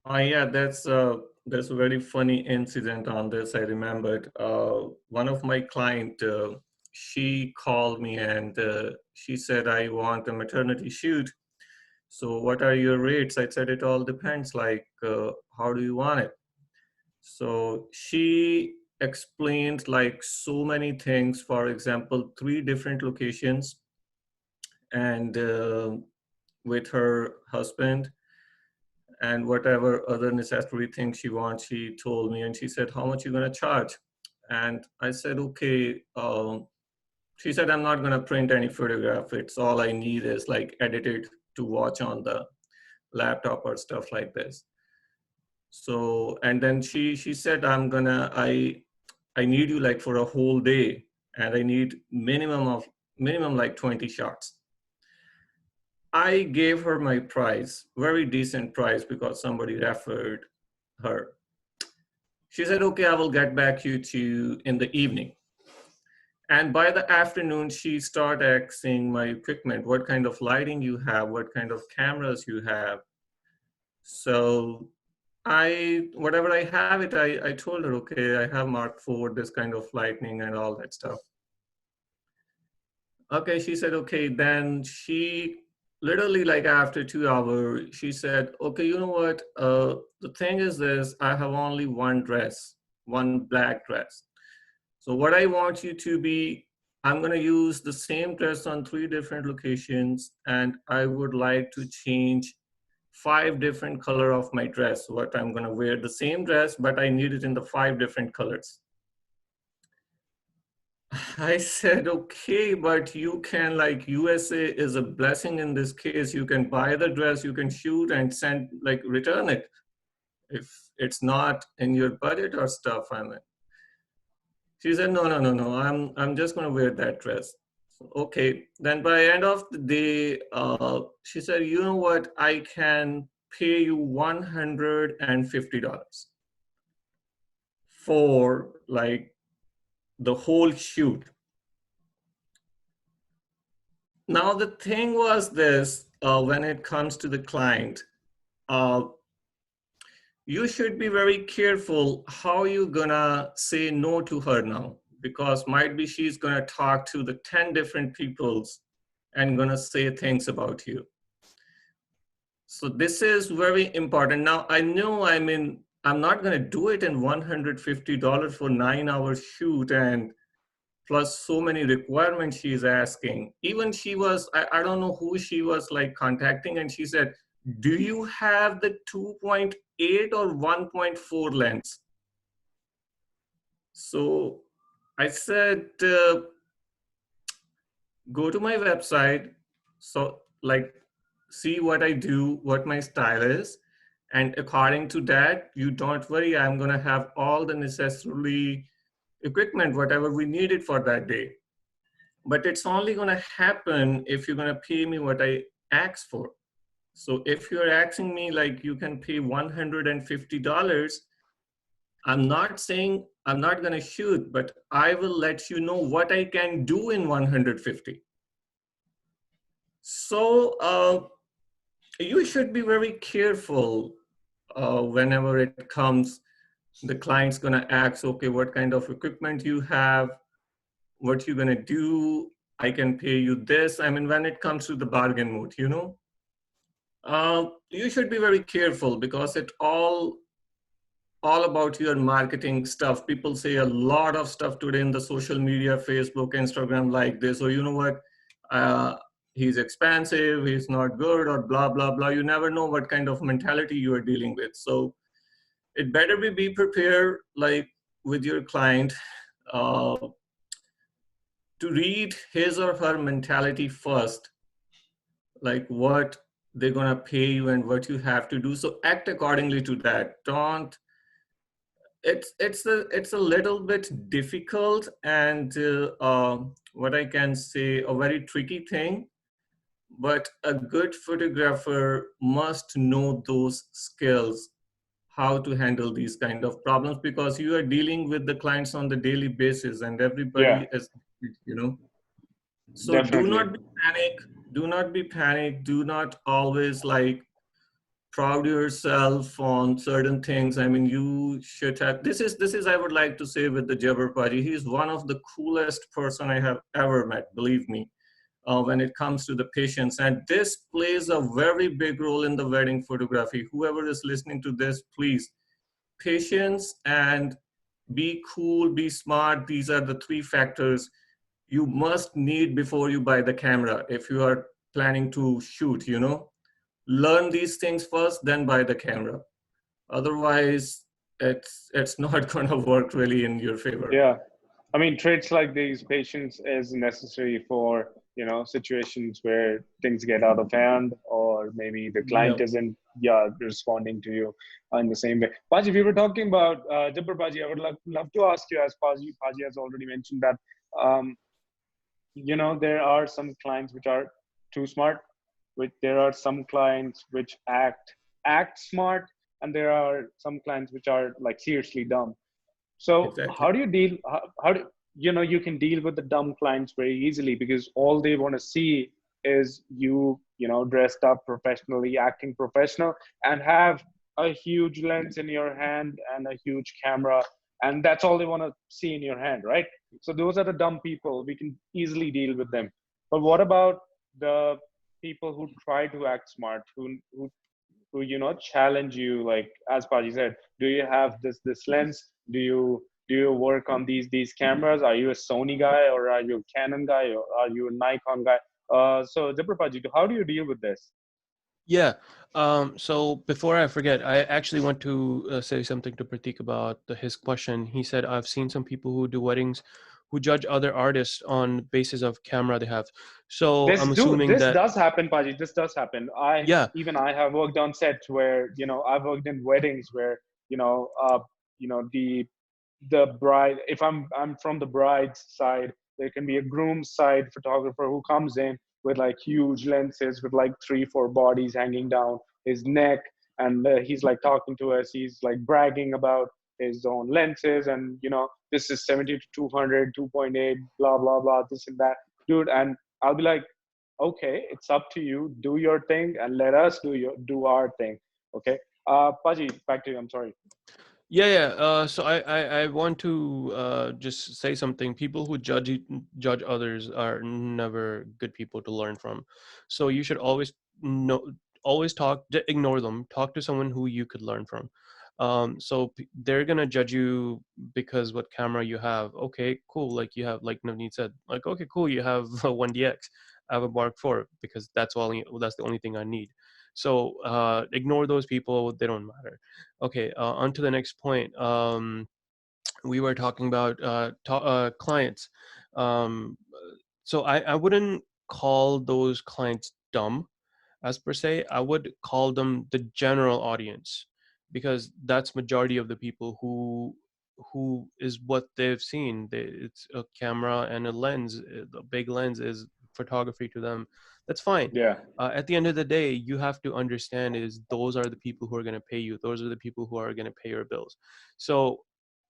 Yeah, that's a very funny incident on this. I remembered one of my client. She called me and she said, "I want a maternity shoot. So what are your rates?" I said, "It all depends. Like, how do you want it?" So she explained like so many things. For example, 3 different locations, and with her husband, and whatever other necessary things she wants, she told me, and she said, "How much you gonna charge?" And I said, "Okay." She said, "I'm not gonna print any photograph. It's all I need is like edited to watch on the laptop or stuff like this." So, and then she said, I need you like for a whole day, and I need minimum like 20 shots." I gave her my price, very decent price, because somebody referred her. She said, "Okay, I will get back to you in the evening." And by the afternoon, she started asking my equipment, what kind of lighting you have, what kind of cameras you have. So whatever I have it, I told her, okay, I have Mark IV, this kind of lighting and all that stuff. Okay, she said, okay. Then she literally like after 2 hours, she said, okay, you know what? The thing is this, I have only one dress, one black dress. So what I want you to be, I'm gonna use the same dress on 3 different locations, and I would like to change 5 different color of my dress. What I'm gonna wear the same dress, but I need it in the 5 different colors. I said, okay, but you can, like, USA is a blessing in this case. You can buy the dress, you can shoot and send, like, return it if it's not in your budget or stuff. I mean, she said, no, no, no, no. I'm just gonna wear that dress. Okay. Then by end of the day, she said, you know what? I can pay you $150 for like the whole shoot. Now the thing was this: when it comes to the client, uh, you should be very careful how you gonna say no to her now, because might be she's gonna talk to the 10 different peoples and gonna say things about you. So this is very important. Now I know, I mean, I'm not gonna do it in $150 for 9 hour shoot, and plus so many requirements she's asking. Even she was, I don't know who she was like contacting, and she said, do you have the 2.8 or 1.4 lens? So I said, go to my website. So like, see what I do, what my style is. And according to that, you don't worry, I'm gonna have all the necessary equipment, whatever we needed for that day. But it's only going to happen if you're going to pay me what I asked for. So if you're asking me like you can pay $150, I'm not saying I'm not going to shoot, but I will let you know what I can do in 150. So you should be very careful whenever it comes. The client's going to ask, okay, what kind of equipment you have, what you're gonna do, I can pay you this. I mean, when it comes to the bargain mode, you know, you should be very careful because it all about your marketing stuff. People say a lot of stuff today in the social media, Facebook, Instagram, like this. Or you know what, uh, he's expensive, he's not good, or blah blah blah. You never know what kind of mentality you are dealing with. So it better be prepared, like with your client. Uh, to read his or her mentality first, like what they're gonna pay you and what you have to do. So act accordingly to that. Don't. It's a little bit difficult and what I can say, a very tricky thing. But a good photographer must know those skills, how to handle these kind of problems, because you are dealing with the clients on the daily basis, and Yeah, everybody is, you know. So do definitely. not be panic. Do not be panicked. Do not always like proud yourself on certain things. I mean, you should have. This is I would like to say with the Jabar Paji. He's one of the coolest person I have ever met. Believe me, when it comes to the patients, and this plays a very big role in the wedding photography. Whoever is listening to this, please, patience and be cool, be smart. These are the three factors you must need before you buy the camera. If you are planning to shoot, you know, learn these things first, then buy the camera. Otherwise, it's not going to work really in your favor. Yeah. I mean, traits like these, patience is necessary for, situations where things get out of hand, or maybe the client Yeah. isn't, yeah, responding to you in the same way. Paji, we were talking about Jabbar Paji. I would love to ask you, as Paji has already mentioned, that um, there are some clients which are too smart, which there are some clients which act smart, and there are some clients which are like seriously dumb. So Exactly. how do you deal? How do you can deal with the dumb clients very easily, because all they want to see is dressed up professionally, acting professional, and have a huge lens in your hand and a huge camera, and that's all they want to see in your hand, right? So those are the dumb people. We can easily deal with them. But what about the people who try to act smart, who challenge you, like as Paji said, do you have this lens, do you work on these cameras, are you a Sony guy, or are you a Canon guy, or are you a Nikon guy? So Jabbar Paji, how do you deal with this? Yeah. So before I forget, I actually want to say something to Pratik about his question. He said, I've seen some people who do weddings who judge other artists on basis of camera they have. So I'm assuming This that, does happen, Paji. This does happen. yeah, I have worked on set where, I've worked in weddings where, you know, uh, the bride, if I'm from the bride's side, there can be a groom's side photographer who comes in with like huge lenses with like 3 4 bodies hanging down his neck, and he's like talking to us, he's like bragging about his own lenses, and this is 70 to 200, 2.8, blah blah blah, this and that, dude. And I'll be like, okay, it's up to you, do your thing and let us do our thing. Okay. Paji, back to you, I'm sorry. yeah, yeah. So I want to just say something. People who judge others are never good people to learn from. So you should always know, always ignore them. Talk to someone who you could learn from. So they're gonna judge you because what camera you have. Okay, cool. Like you have, like Navneet said, like okay, cool. You have a 1DX. I have a Mark IV because that's that's the only thing I need. So ignore those people. They don't matter. Okay, on to the next point. We were talking about clients. Um, so I wouldn't call those clients dumb as per se. I would call them the general audience, because that's majority of the people who is what they've seen. It's a camera and a lens. A big lens is photography to them. That's fine. Yeah. At the end of the day, you have to understand is those are the people who are going to pay you. Those are the people who are going to pay your bills. So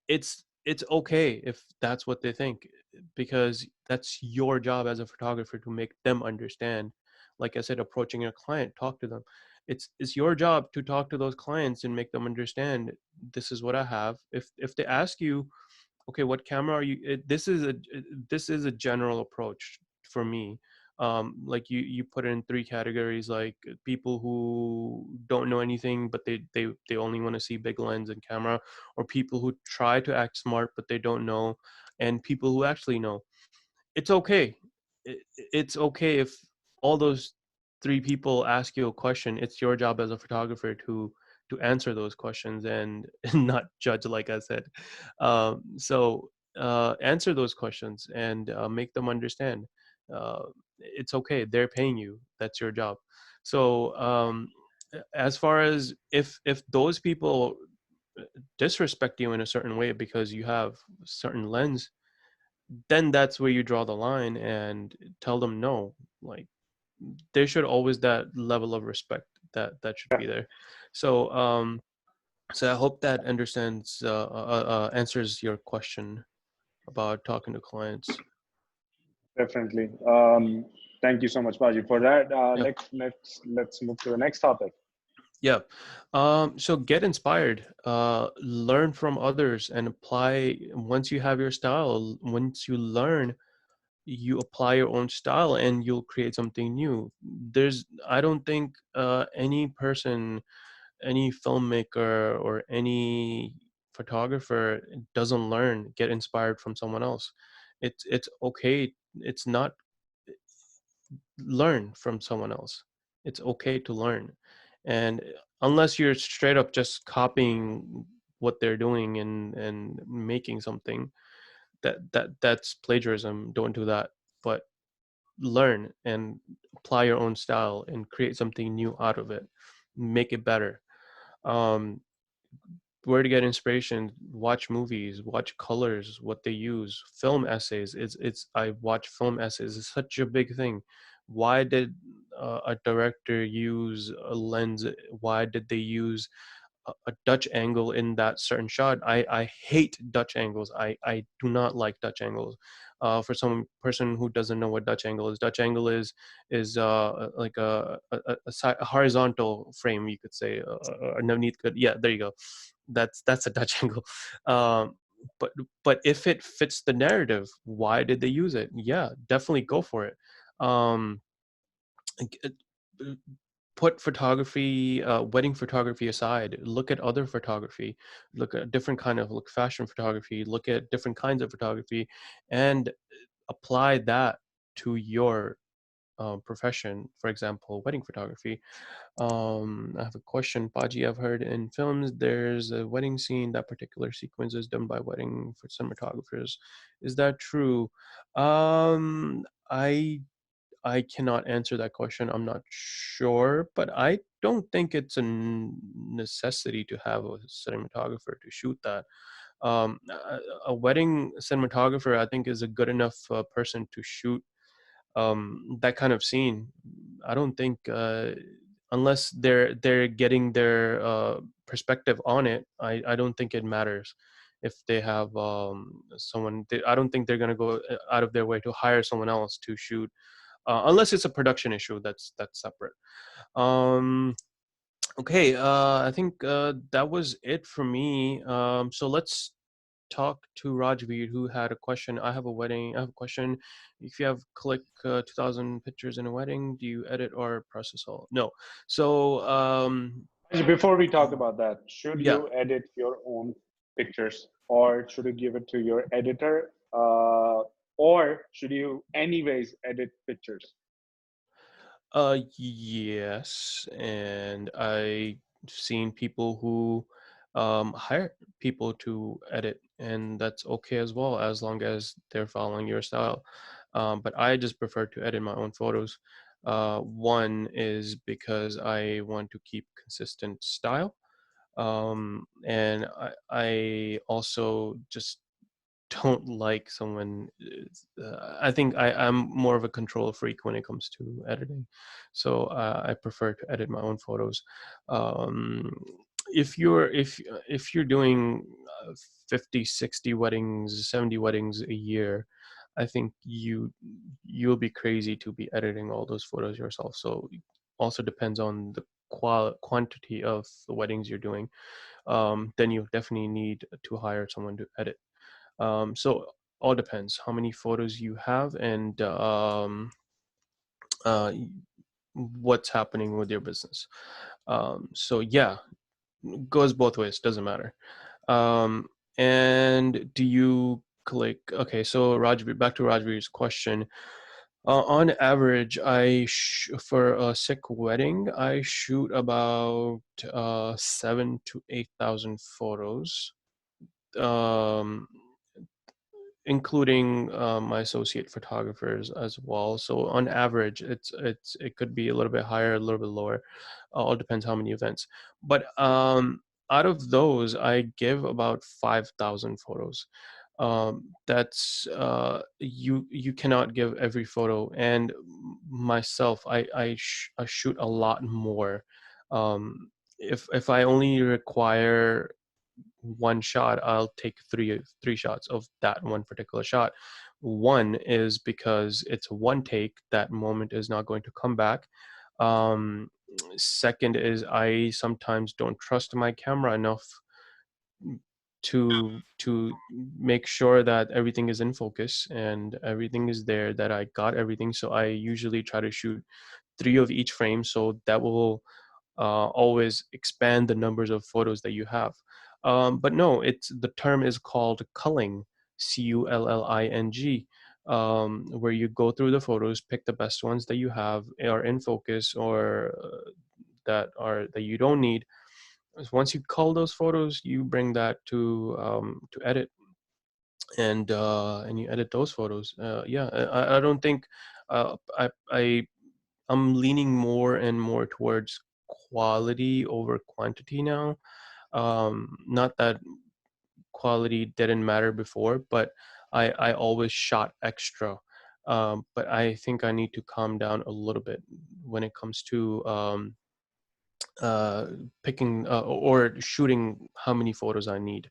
it's okay if that's what they think, because that's your job as a photographer to make them understand. Like I said, approaching a client, talk to them. It's your job to talk to those clients and make them understand, this is what I have. If they ask you, okay, what camera are you, this is a general approach for me. Like you put it in 3 categories, like people who don't know anything but they only want to see big lens and camera, or people who try to act smart but they don't know, and people who actually know. It's okay. It's okay if all those 3 people ask you a question. It's your job as a photographer to answer those questions and not judge, like I said. So answer those questions and make them understand. It's okay. They're paying you. That's your job. So as far as if those people disrespect you in a certain way because you have certain lens, then that's where you draw the line and tell them no. Like there should always that level of respect that should be there. So so I hope that answers your question about talking to clients. Definitely. Thank you so much, Paji, for that. Yeah. Let's move to the next topic. Yeah. So get inspired, learn from others and apply. Once you have your style, once you learn, you apply your own style and you'll create something new. I don't think any person, any filmmaker or any photographer doesn't get inspired from someone else. It's okay. It's not, learn from someone else. It's okay to learn. And unless you're straight up just copying what they're doing and making something, that's plagiarism. Don't do that. But learn and apply your own style and create something new out of it, make it better. um where to get inspiration: watch movies, watch colors, what they use, film essays. It's I watch film essays. It's such a big thing. Why did a director use a lens? Why did they use a Dutch angle in that certain shot? I hate Dutch angles. I do not like Dutch angles. For some person who doesn't know what Dutch angle is, Dutch angle is like a horizontal frame, you could say. Navneet could, yeah, there you go. That's a Dutch angle. Um, but if it fits the narrative, why did they use it? Yeah, definitely go for it. Um, put photography, wedding photography aside. Look at other photography. Look at different kind of, look, fashion photography. Look at different kinds of photography, and apply that to your profession, for example, wedding photography. I have a question, Paji. I've heard in films there's a wedding scene, that particular sequence is done by wedding for cinematographers. Is that true? I cannot answer that question. I'm not sure, but I don't think it's a necessity to have a cinematographer to shoot that. A wedding cinematographer, I think, is a good enough person to shoot that kind of scene. I don't think unless they're getting their perspective on it, I don't think it matters if they have someone. I don't think they're gonna go out of their way to hire someone else to shoot, unless it's a production issue. That's separate. Um, okay, I think that was it for me. So let's talk to Rajveer, who had a question. I have a wedding. I have a question. If you have click 2,000 pictures in a wedding, do you edit or process all? No. So Before we talk about that, should yeah. you edit your own pictures, or should you give it to your editor, or should you anyways edit pictures? Yes, and I've seen people who hire people to edit, and that's okay as well, as long as they're following your style. But I just prefer to edit my own photos. One is because I want to keep consistent style, and I also just don't like someone. I think I'm more of a control freak when it comes to editing, so I prefer to edit my own photos. Um, if you're doing 50, 60 weddings, 70 weddings a year, I think you'll be crazy to be editing all those photos yourself. So also depends on the quantity of the weddings you're doing. Then you definitely need to hire someone to edit. So all depends how many photos you have and uh, what's happening with your business. So yeah, goes both ways. Doesn't matter. Um, and do you click? Okay, so Rajveer, back to Rajveer's question. On average, for a sick wedding, I shoot about 7 to 8,000 photos. Um, Including my associate photographers as well. So on average, it could be a little bit higher, a little bit lower. All depends how many events. But out of those, I give about 5,000 photos. That's you cannot give every photo, and myself, I shoot a lot more. If I only require one shot, I'll take three shots of that one particular shot. One is because it's one take, that moment is not going to come back. um Second is I sometimes don't trust my camera enough to make sure that everything is in focus and everything is there, that I got everything. So I usually try to shoot three of each frame, so that will always expand the numbers of photos that you have. But no, the term is called culling, Culling, where you go through the photos, pick the best ones that you have are in focus, or that you don't need. Once you cull those photos, you bring that to edit, and you edit those photos. Yeah, I don't think I'm leaning more and more towards quality over quantity now. Not that quality didn't matter before, but I always shot extra. But I think I need to calm down a little bit when it comes to uh, picking or shooting how many photos I need,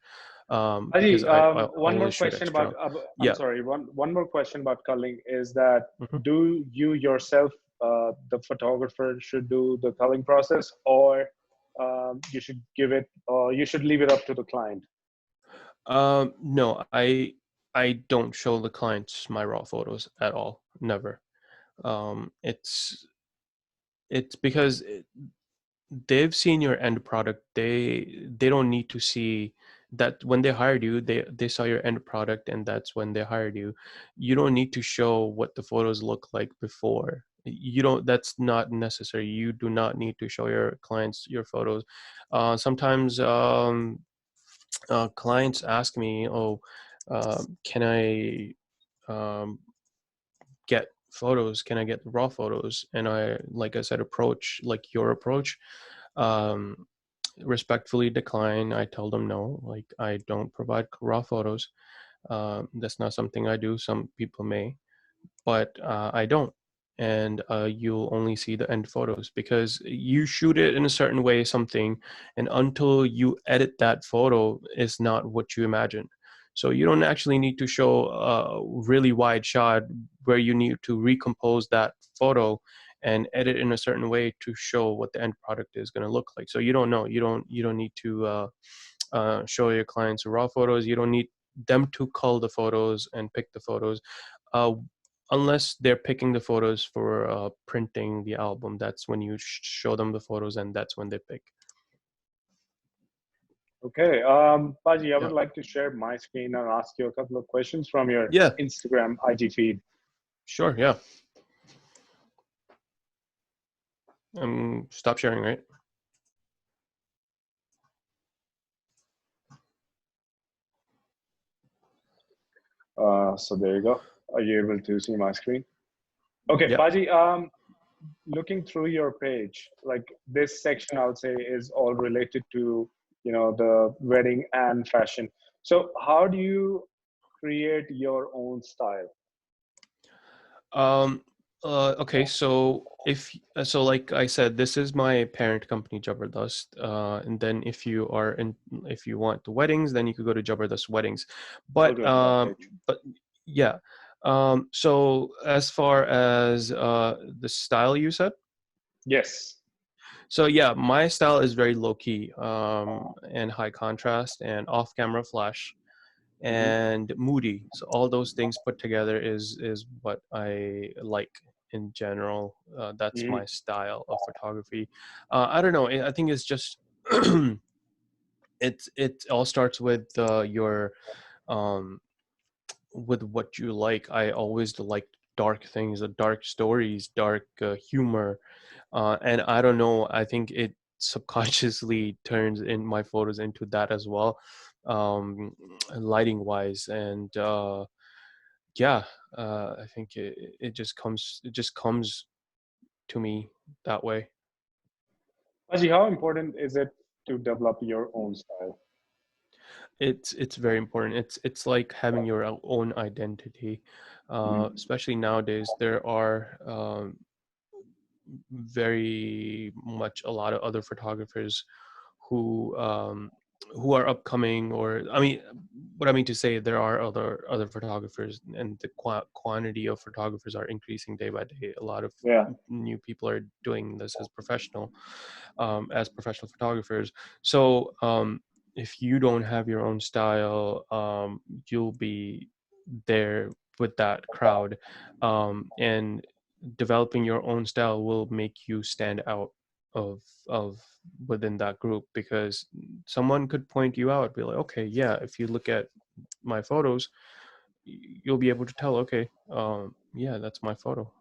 because Aji, I one more always shoot question about, extra. I'm Yeah. sorry, one more question about culling is that, Mhm. do you yourself, the photographer, should do the culling process, or you should you should leave it up to the client? No, I don't show the clients my raw photos at all. Never. It's because they've seen your end product. They don't need to see that. When they hired you, they saw your end product, and that's when they hired you. You don't need to show what the photos look like before. You don't, that's not necessary. You do not need to show your clients your photos. Sometimes clients ask me, oh, can I um, get photos? Can I get raw photos? And I, like I said, approach like your approach, um, respectfully decline. I tell them no, like I don't provide raw photos. That's not something I do. Some people may, but I don't. And you'll only see the end photos because you shoot it in a certain way, something, and until you edit that photo, is not what you imagine. So you don't actually need to show a really wide shot where you need to recompose that photo and edit in a certain way to show what the end product is going to look like. So you don't know. You don't need to show your clients raw photos. You don't need them to cull the photos and pick the photos. Uh, Unless they're picking the photos for printing the album, that's when you show them the photos, and that's when they pick. Okay, Paji, I would Yeah. like to share my screen and ask you a couple of questions from your Yeah. Instagram IG feed. Sure. Yeah. Stop sharing, right? So there you go. Are you able to see my screen? Okay, Yeah. Paji, looking through your page, like this section, I would say, is all related to, the wedding and fashion. So how do you create your own style? Um, okay, so like I said, this is my parent company, Jabardast. And then if you want the weddings, then you could go to Jabardast Weddings. I'll But go to that page. but yeah. So as far as the style you said, Yes. so yeah, my style is very low key, and high contrast and off camera flash Hmm. and moody. So all those things put together is what I like in general. That's Hmm. my style of photography. I don't know. I think it's just it all starts with your um, with what you like. I always like dark things, dark stories, dark humor, and I don't know. I think it subconsciously turns in my photos into that as well, lighting wise, and yeah, I think it just comes to me that way. Paji, how important is it to develop your own style? It's very important. It's like having your own identity, Hmm. especially nowadays. There are very much a lot of other photographers who um, who are upcoming, or I mean, what I mean to say, there are other photographers, and the quantity of photographers are increasing day by day. A lot of Yeah, new people are doing this as professional photographers. So if you don't have your own style, you'll be there with that crowd, and developing your own style will make you stand out of within that group, because someone could point you out, be like, okay, yeah, if you look at my photos, you'll be able to tell, okay, yeah, that's my photo.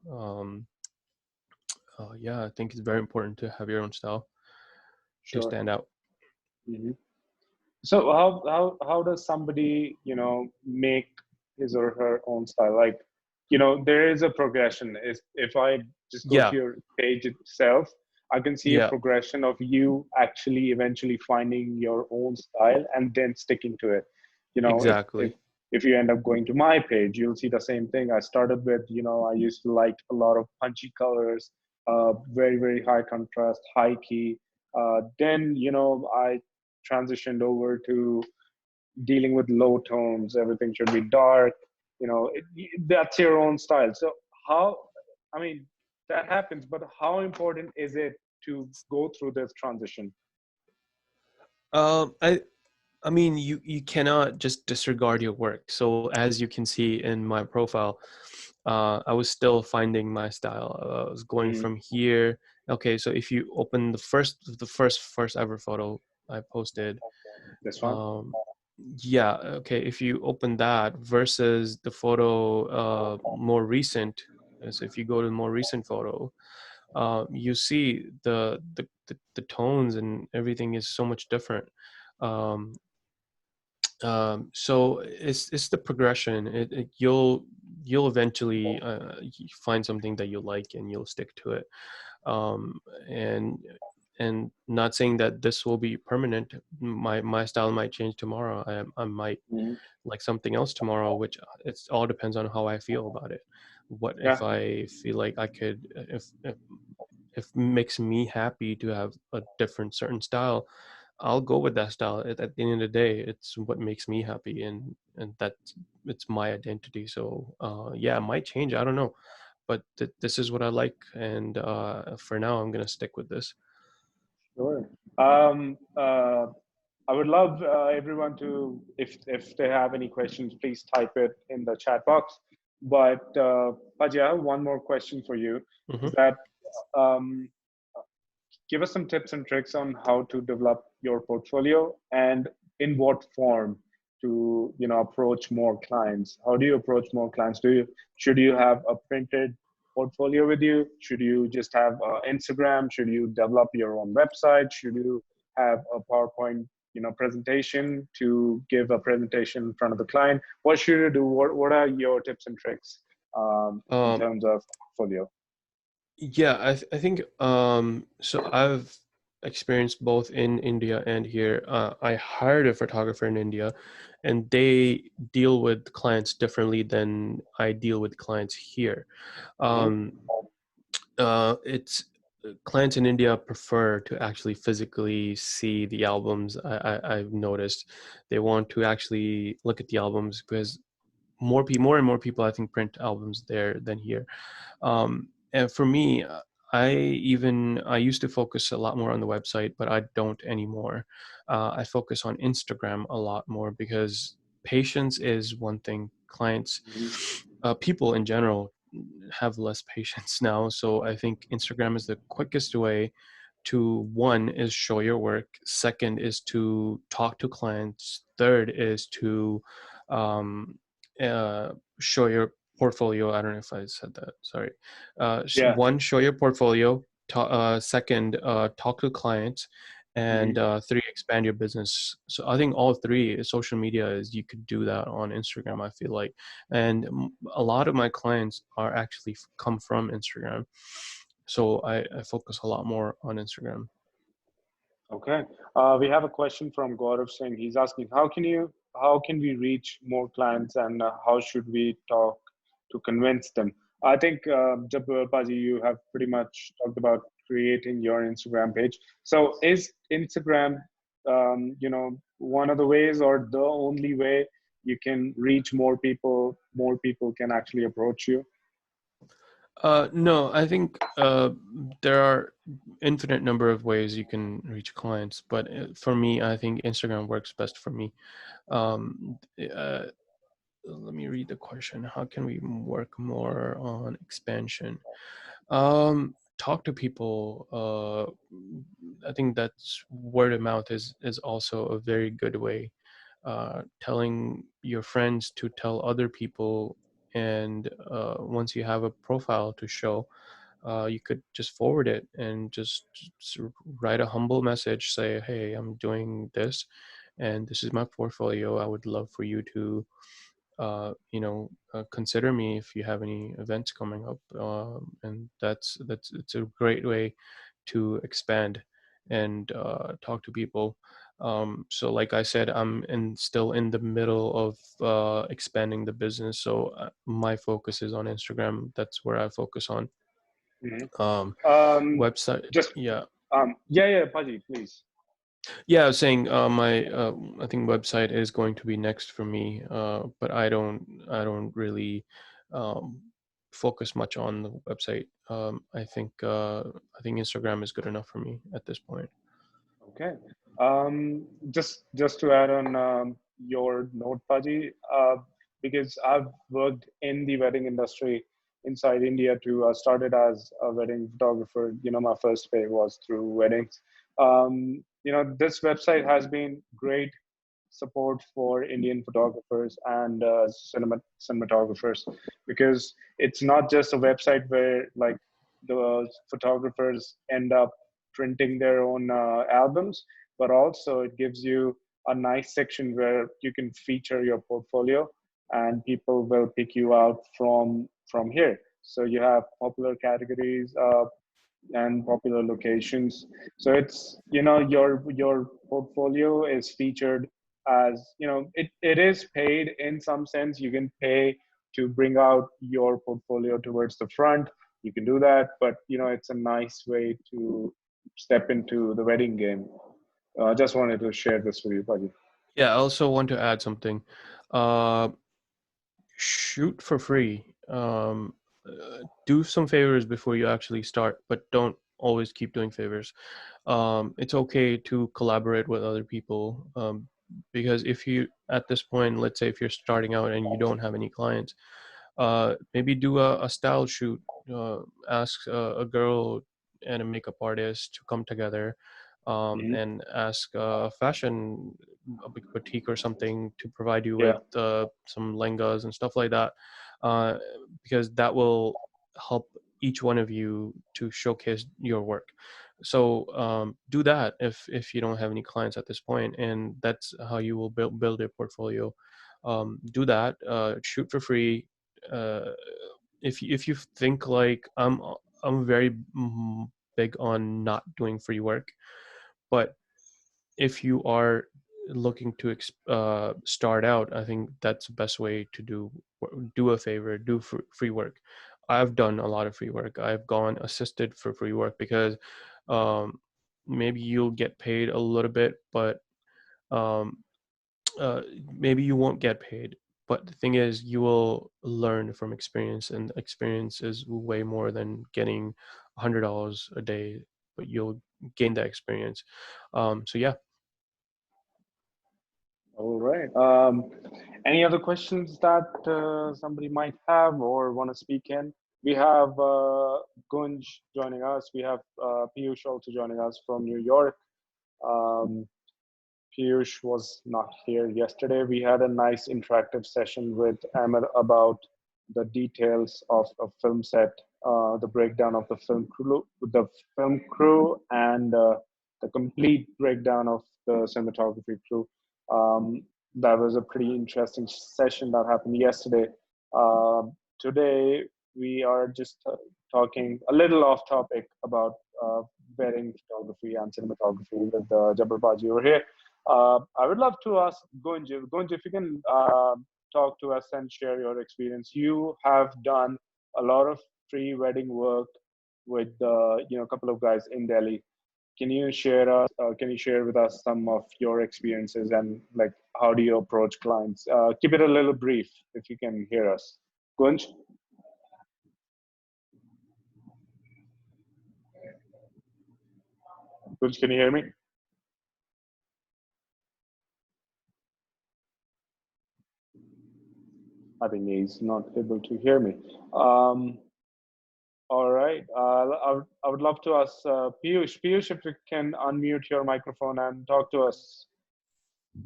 Yeah, I think it's very important to have your own style to sure. stand out. Hmm. So how does somebody, make his or her own style? Like, there is a progression. Is if I just go to Yeah, your page itself, I can see a yeah, progression of you actually eventually finding your own style and then sticking to it. If exactly. if you end up going to my page, you'll see the same thing. I started with, I used to like a lot of punchy colors, very, very high contrast, high key. Then, I transitioned over to dealing with low tones. Everything should be dark. That's your own style. So how, I mean, that happens, but how important is it to go through this transition? um i I mean, you cannot just disregard your work. So as you can see in my profile, I was still finding my style. I was going Mm, from here. Okay, so if you open the first ever photo I posted, this one? um, yeah, okay, if you open that versus the photo more recent, is if you go to the more recent photo, you see the tones and everything is so much different. Um, so it's the progression. You'll eventually find something that you like and you'll stick to it. Um, and not saying that this will be permanent. My style might change tomorrow. I might Mhm. like something else tomorrow, which it's all depends on how I feel about it. What Yeah, if I feel like I could, if it makes me happy to have a different certain style, I'll go with that style. At the end of the day, it's what makes me happy, and that it's my identity. So yeah, it might change. I don't know, but this is what I like, and for now, I'm gonna stick with this. sure. Um, uh, I would love everyone to, if they have any questions, please type it in the chat box. But Paji, I have one more question for you. Hmm. Is that um, give us some tips and tricks on how to develop your portfolio and in what form to approach more clients. How do you approach more clients? Should you have a printed portfolio with you? Should you just have Instagram? Should you develop your own website? Should you have a PowerPoint presentation to give a presentation in front of the client? What should you do? What are your tips and tricks in Um, terms of portfolio? yeah, I think so. I've experienced both in India and here. I hired a photographer in India, and they deal with clients differently than I deal with clients here. Mhm. Um, it's clients in India prefer to actually physically see the albums. I've noticed they want to actually look at the albums because more and more people I think print albums there than here. And for me, I used to focus a lot more on the website, but I don't anymore. I focus on Instagram a lot more because patience is one thing. Clients, Mhm. people in general have less patience now. So I think Instagram is the quickest way to, one is show your work, second is to talk to clients, third is to um, uh, show your portfolio. I don't know if I said that, sorry. Yeah. One, show your portfolio, second, talk to clients, and Mhm. three, expand your business. So I think all three, social media, is you could do that on Instagram, I feel like. And a lot of my clients are actually come from Instagram, so I focus a lot more on Instagram. Okay. We have a question from Gaurav Singh. He's asking, how can we reach more clients and how should we talk to convince them? I think, Jabbar Paji, you have pretty much talked about creating your Instagram page. So is Instagram, one of the ways or the only way you can reach more people can actually approach you? No, I think there are infinite number of ways you can reach clients, but for me, I think Instagram works best for me. Um, uh, Let me read the question. How can we work more on expansion? Talk to people. I think that's word of mouth is also a very good way. Telling your friends to tell other people, and once you have a profile to show, you could just forward it and just write a humble message. Say, hey, I'm doing this, and this is my portfolio. I would love for you to consider me if you have any events coming up, and that's it's a great way to expand and talk to people. So like I said, still in the middle of expanding the business, so my focus is on Instagram. That's where I focus on. Mhm. um, Um, Website, just, yeah. yeah, Paji, please. Yeah, I was saying my I think website is going to be next for me, but I don't really um, focus much on the website. I think Instagram is good enough for me at this point. Okay. Just to add on your note, Paji, because I've worked in the wedding industry inside India too. I started as a wedding photographer. My first pay was through weddings. This website has been great support for Indian photographers and cinematographers, because it's not just a website where like the photographers end up printing their own albums, but also it gives you a nice section where you can feature your portfolio and people will pick you out from here. So you have popular categories and popular locations. So it's, your portfolio is featured as, it is paid in some sense. You can pay to bring out your portfolio towards the front. You can do that, but it's a nice way to step into the wedding game. I just wanted to share this with you, buddy. Yeah, I also want to add something. Uh, Shoot for free. Do some favors before you actually start, but don't always keep doing favors. It's okay to collaborate with other people, because if you, at this point, let's say if you're starting out and you don't have any clients, maybe do a style shoot. Ask a girl and a makeup artist to come together, Hmm. and ask fashion, a big boutique or something, to provide you Yeah. with some lengas and stuff like that, uh, because that will help each one of you to showcase your work. So do that if you don't have any clients at this point, and that's how you will build your portfolio. Do that. Shoot for free. uh, if you think like I'm very big on not doing free work, but if you are looking to start out, I think that's the best way to do a favor, do free work. I've done a lot of free work. I've gone assisted for free work because um, maybe you'll get paid a little bit, but um, uh, maybe you won't get paid. But the thing is, you will learn from experience, and experience is way more than getting $100 a day. But you'll gain that experience. So yeah. All right. Any other questions that somebody might have or want to speak in? We have Gunj joining us. We have Piyush also joining us from New York. Um, Piyush was not here yesterday. We had a nice interactive session with Amir about the details of a film set, the breakdown of the film crew, and the complete breakdown of the cinematography crew. Um, that was a pretty interesting session that happened yesterday. Uh, Today, we are just talking a little off topic about wedding photography and cinematography with Jabar Baji over here. I would love to ask Gunj, if you can talk to us and share your experience. You have done a lot of pre-wedding work with a couple of guys in Delhi. Can you share with us some of your experiences and like how do you approach clients? Keep it a little brief if you can hear us. Gunj, Gunj, can you hear me? I think he's not able to hear me. Um, All right. I would love to ask Piyush. Piyush, if you can unmute your microphone and talk to us.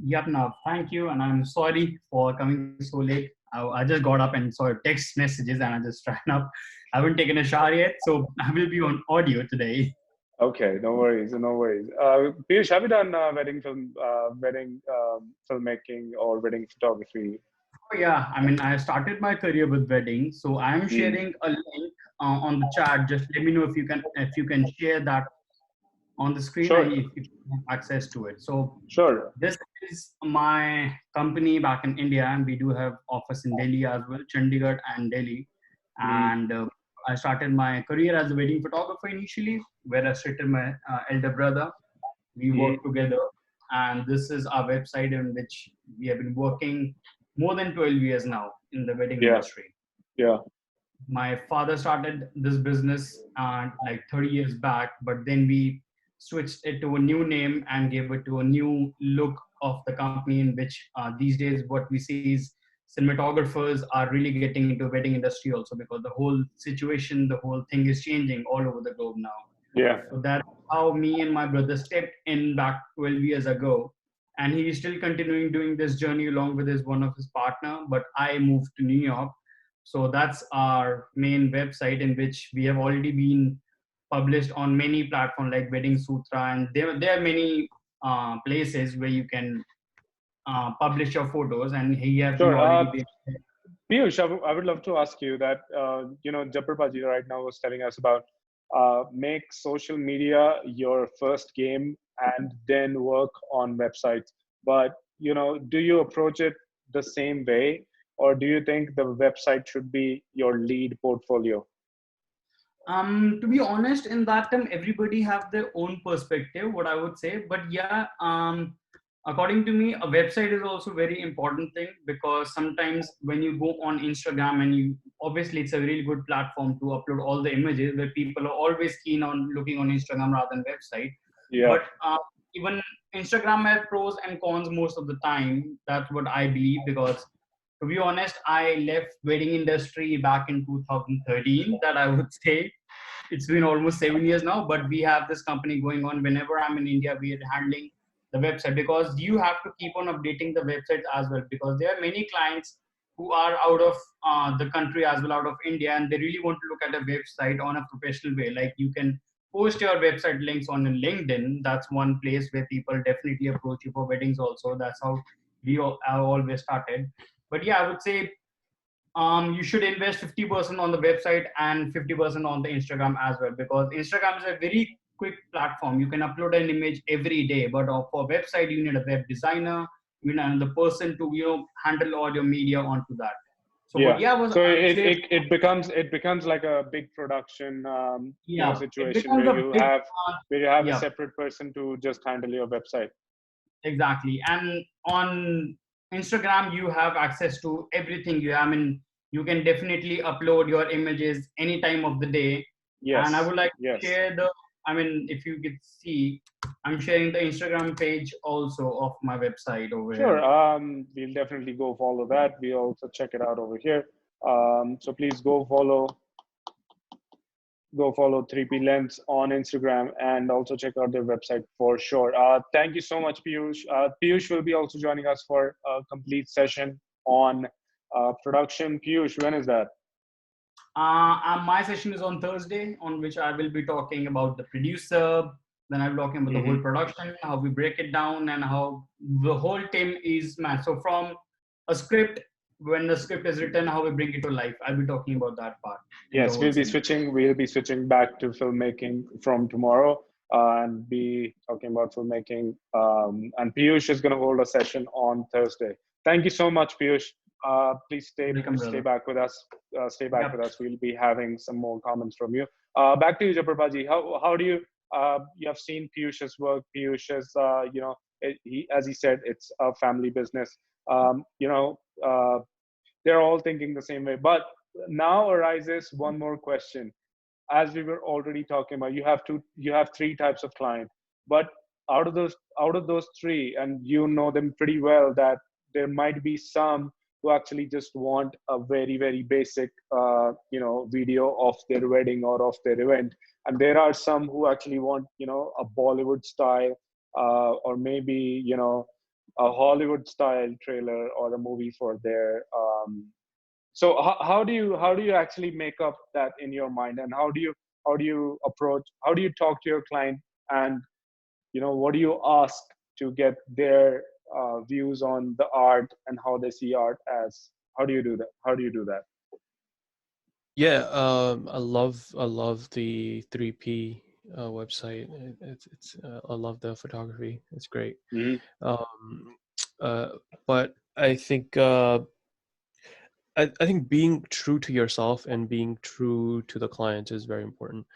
Yep, no, thank you. And I'm sorry for coming so late. I just got up and saw text messages and I just ran up. I haven't taken a shower yet, so I will be on audio today. Okay, no worries, no worries. Piyush, have you done wedding filmmaking or wedding photography? Oh, yeah, I mean, I started my career with weddings, so I'm Mm, sharing a link on the chat. Just let me know if you can share that on the screen and sure, if you have access to it. So sure. this is my company back in India, and we do have office in Delhi as well, Chandigarh and Delhi. Mm, And I started my career as a wedding photographer initially, where I started my elder brother. We mm, worked together, and this is our website in which we have been working more than 12 years now in the wedding yeah, industry. yeah, My father started this business like 30 years back, but then we switched it to a new name and gave it to a new look of the company, in which these days what we see is cinematographers are really getting into wedding industry also, because the whole situation, the whole thing is changing all over the globe now. yeah. So that's how me and my brother stepped in back 12 years ago, and he is still continuing doing this journey along with his one of his partner. But I moved to New York, so that's our main website in which we have already been published on many platforms like Wedding Sutra, and there are many places where you can publish your photos, and here we Sure. already been. Piyush, I would love to ask you that, Jabar Paji right now was telling us about make social media your first game and then work on websites. But, do you approach it the same way, or do you think the website should be your lead portfolio? To be honest, in that time, everybody have their own perspective, what I would say. But yeah, according to me, a website is also very important thing, because sometimes when you go on Instagram and you, obviously it's a really good platform to upload all the images, where people are always keen on looking on Instagram rather than website. Yeah. But even Instagram has pros and cons most of the time. That's what I believe, because to be honest, I left wedding industry back in 2013. That I would say it's been almost 7 years now. But we have this company going on. Whenever I'm in India, we are handling the website, because you have to keep on updating the website as well. Because there are many clients who are out of the country as well, out of India, and they really want to look at a website on a professional way. Like you can post your website links on LinkedIn. That's one place where people definitely approach you for weddings. Also, that's how we have always started. But yeah, I would say you should invest 50% on the website and 50% on the Instagram as well, because Instagram is a very quick platform. You can upload an image every day, but for website you need a web designer, you need another person to handle all your media onto that. So Yeah. but yeah, was So I would say, it becomes like a big production yeah, it situation becomes where a big you have a yeah, separate person to just handle your website. exactly. And on Instagram, you have access to everything. I mean, you can definitely upload your images any time of the day. And I Yes. would like to Yes. share I mean, if you could see, I'm sharing the Instagram page also of my website over Sure. here. We'll definitely go follow that. We also check it out over here. So please go follow 3P Lens on Instagram, and also check out their website for sure. Thank you so much, Piyush. Piyush will be also joining us for a complete session on production. Piyush, when is that? My session is on Thursday, on which I will be talking about the producer. Then I'll be talking about the whole production, how we break it down, and how the whole team is matched. So from a script, when the script is written, how we bring it to life. I'll be talking about that part in the Yes, whole we'll be segment. switching. We'll be switching back to filmmaking from tomorrow, and be talking about filmmaking. And Piyush is going to hold a session on Thursday. Thank you so much, Piyush. Please Welcome, stay brother. back with us. Stay back with Yep. us. We'll be having some more comments from you. Back to you, Jabarbaji. How do you you have seen Piyush's work? Piyush is as he said, it's a family business. Um, you know. They're all thinking the same way. But now arises one more question. As we were already talking about, you have three types of client, but out of those three, and you know them pretty well, that there might be some who actually just want a very very basic video of their wedding or of their event, and there are some who actually want a Bollywood style or maybe a Hollywood style trailer or a movie for their so how do you actually make up that in your mind, and how do you talk to your client, and what do you ask to get their views on the art and how they see art as? How do you do that? Yeah, I love the 3P website. I love the photography. It's great. Hmm. Um, uh, but I think being true to yourself and being true to the client is very important.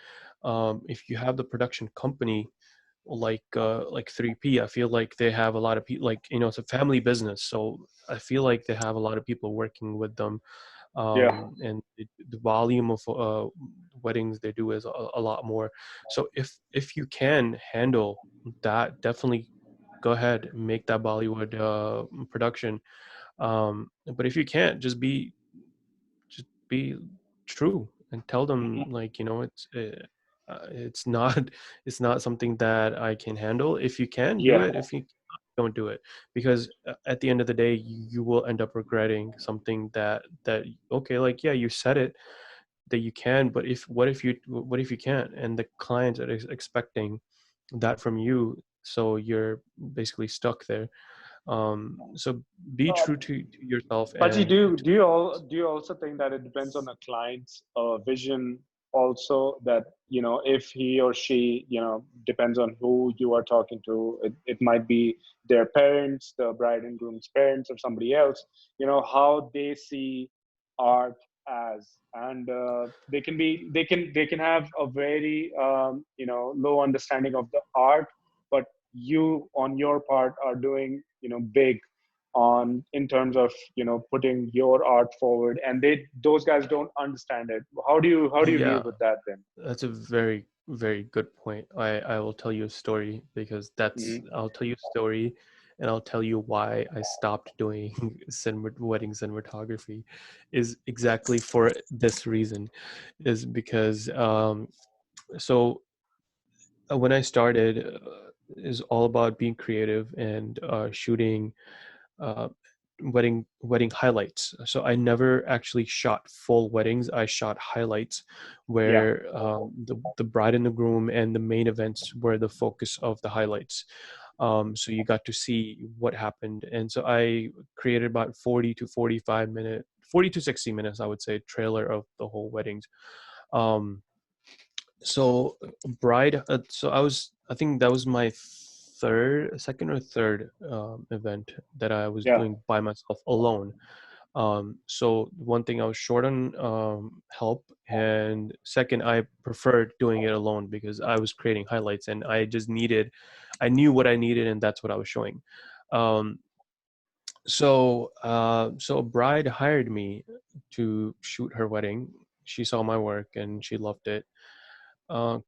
If you have the production company like 3P, I feel like they have a lot of people, like it's a family business, so I feel like they have a lot of people working with them, Yeah. and the volume of weddings they do is a lot more. So if you can handle that, definitely go ahead, make that Bollywood production. But if you can't, just be true and tell them, like, it's not it's not something that I can handle. If you can do Yeah. it, if you don't do it, because at the end of the day, you will end up regretting something that okay, like, yeah, you said it that you can, but what if you can't, and the client is expecting that from you, so you're basically stuck there. So be Uh, true to yourself. But you And do you also think that it depends on the client's vision also, that if he or she, depends on who you are talking to, it might be their parents, the bride and groom's parents, or somebody else, how they see art as, and they can have a very low understanding of the art, but you on your part are doing big on in terms of putting your art forward, and those guys don't understand it. How do you deal yeah, with that then? that's a very, very good point. I will tell you a story, because Hmm. I'll tell you a story, and I'll tell you why I stopped doing wedding cinematography, is exactly for this reason, is because so when I started, is all about being creative and shooting uh, wedding highlights. So I never actually shot full weddings. I shot highlights Yeah. where the bride and the groom and the main events were the focus of the highlights. So you got to see what happened, and so I created about 40 to 60 minutes, I would say, trailer of the whole weddings. Um, so bride so I think that was my second or third event that I was Yeah. doing by myself alone. So one thing, I was short on help, and second, I preferred doing it alone because I was creating highlights, and I knew what I needed, and that's what I was showing. um, so a bride hired me to shoot her wedding. She saw my work and she loved it.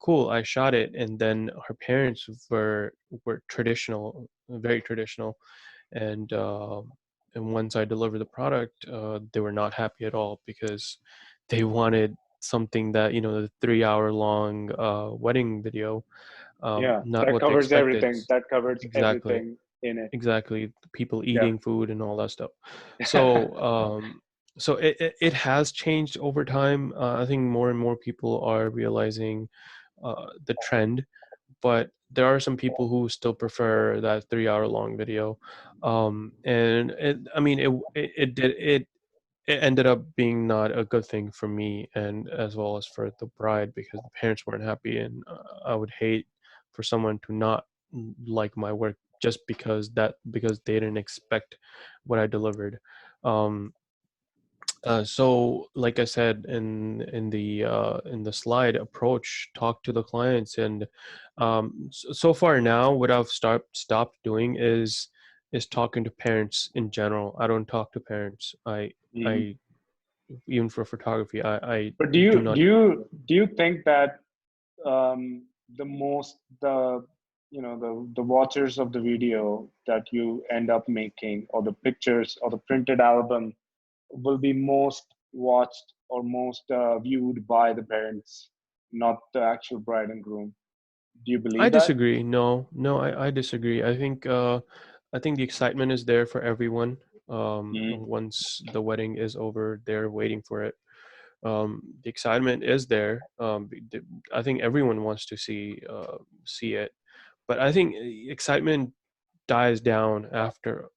Cool. I shot it, and then her parents were traditional, very traditional, and once I delivered the product, they were not happy at all, because they wanted something that, the 3 hour long wedding video, Yeah, not that what they covers expected. everything. That covers Exactly, everything in it. exactly. People Yeah. eating food and all that stuff. So it has changed over time. I think more and more people are realizing the trend, but there are some people who still prefer that 3 hour long video. And I mean, it ended up being not a good thing for me, and as well as for the bride, because the parents weren't happy, and I would hate for someone to not like my work just because they didn't expect what I delivered. Um, so like I said in the slide, approach, talk to the clients, and so far now, what I've stopped doing is talking to parents in general. I don't talk to parents. Mhm. I Even for photography, I But do do you not. do you do you think that the most the watchers of the video that you end up making, or the pictures or the printed album, will be most watched or most viewed by the parents, not the actual bride and groom? Do you I believe that? disagree. No, no, I disagree. I think the excitement is there for everyone. Mm. Once the wedding is over, they're waiting for it. The excitement is there. I think everyone wants to see it, but I think excitement dies down after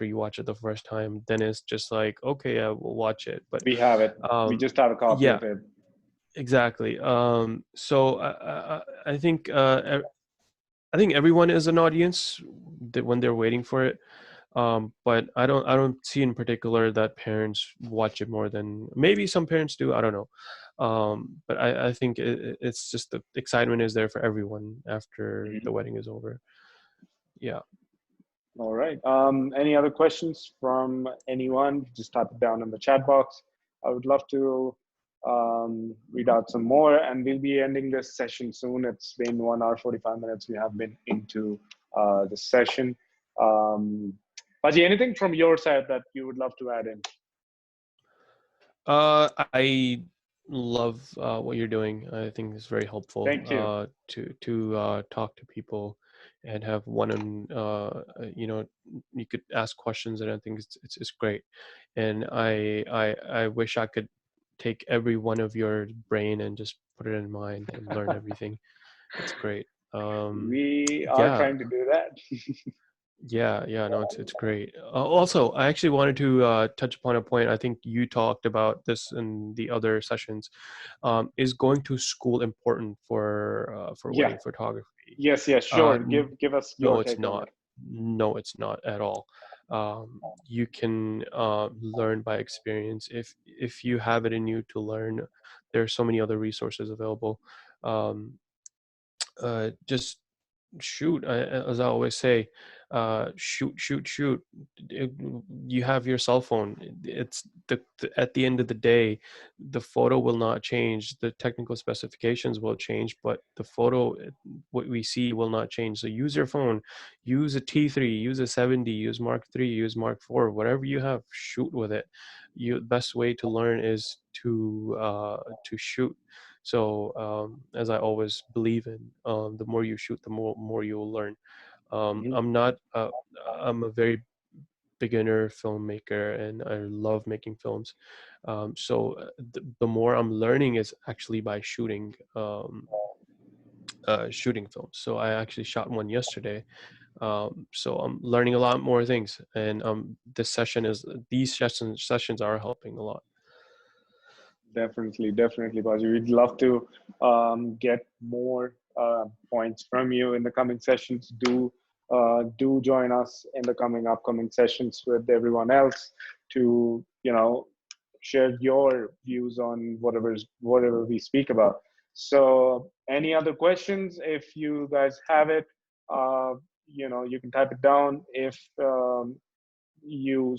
you watch it the first time. Then it's just like, okay, I will watch it. But We have it. We um, just have a copy yeah, of it. exactly. So I think everyone is an audience that when they're waiting for it. But I don't see in particular that parents watch it more than, maybe some parents do. I don't know. But I think it's just the excitement is there for everyone after Mhm. the wedding is over. Yeah. All right. Any other questions from anyone? Just type it down in the chat box. I would love to read out some more, and we'll be ending this session soon. It's been 1 hour 45 minutes. We have been into the session. Paji, anything from your side that you would love to add in? I love what you're doing. I think it's very helpful Thank you. to talk to people and have you could ask questions, and I think it's great. And I wish I could take every one of your brain and just put it in mine and learn everything. It's great. We are Yeah, trying to do that. yeah, no, it's great. Also, I actually wanted to touch upon a point. I think you talked about this in the other sessions. Is going to school important for Yeah. wedding photography? Yes, Uh, sure. n- Give us no, your it's take on not. it. No, it's not at all. You can learn by experience. If you have it in you to learn, there are so many other resources available. Um, just shoot, as I always say, shoot. It- you have your cell phone. It's at the end of the day, the photo will not change, the technical specifications will change, but the photo, what we see, will not change. So use your phone, use a T3, use a 70, use Mark 3, use Mark 4, whatever you have, shoot with it. Best way to learn is to shoot. So as I always believe in, the more you shoot, the more you will learn. Mhm. I'm not. I'm a very beginner filmmaker, and I love making films. The more I'm learning is actually by shooting films. So I actually shot one yesterday. So I'm learning a lot more things, and these sessions are helping a lot. Definitely, Baji. We'd love to get more points from you in the coming sessions. Do join us in the upcoming sessions with everyone else to share your views on whatever we speak about. So, any other questions? If you guys have it, uh, you can type it down. If you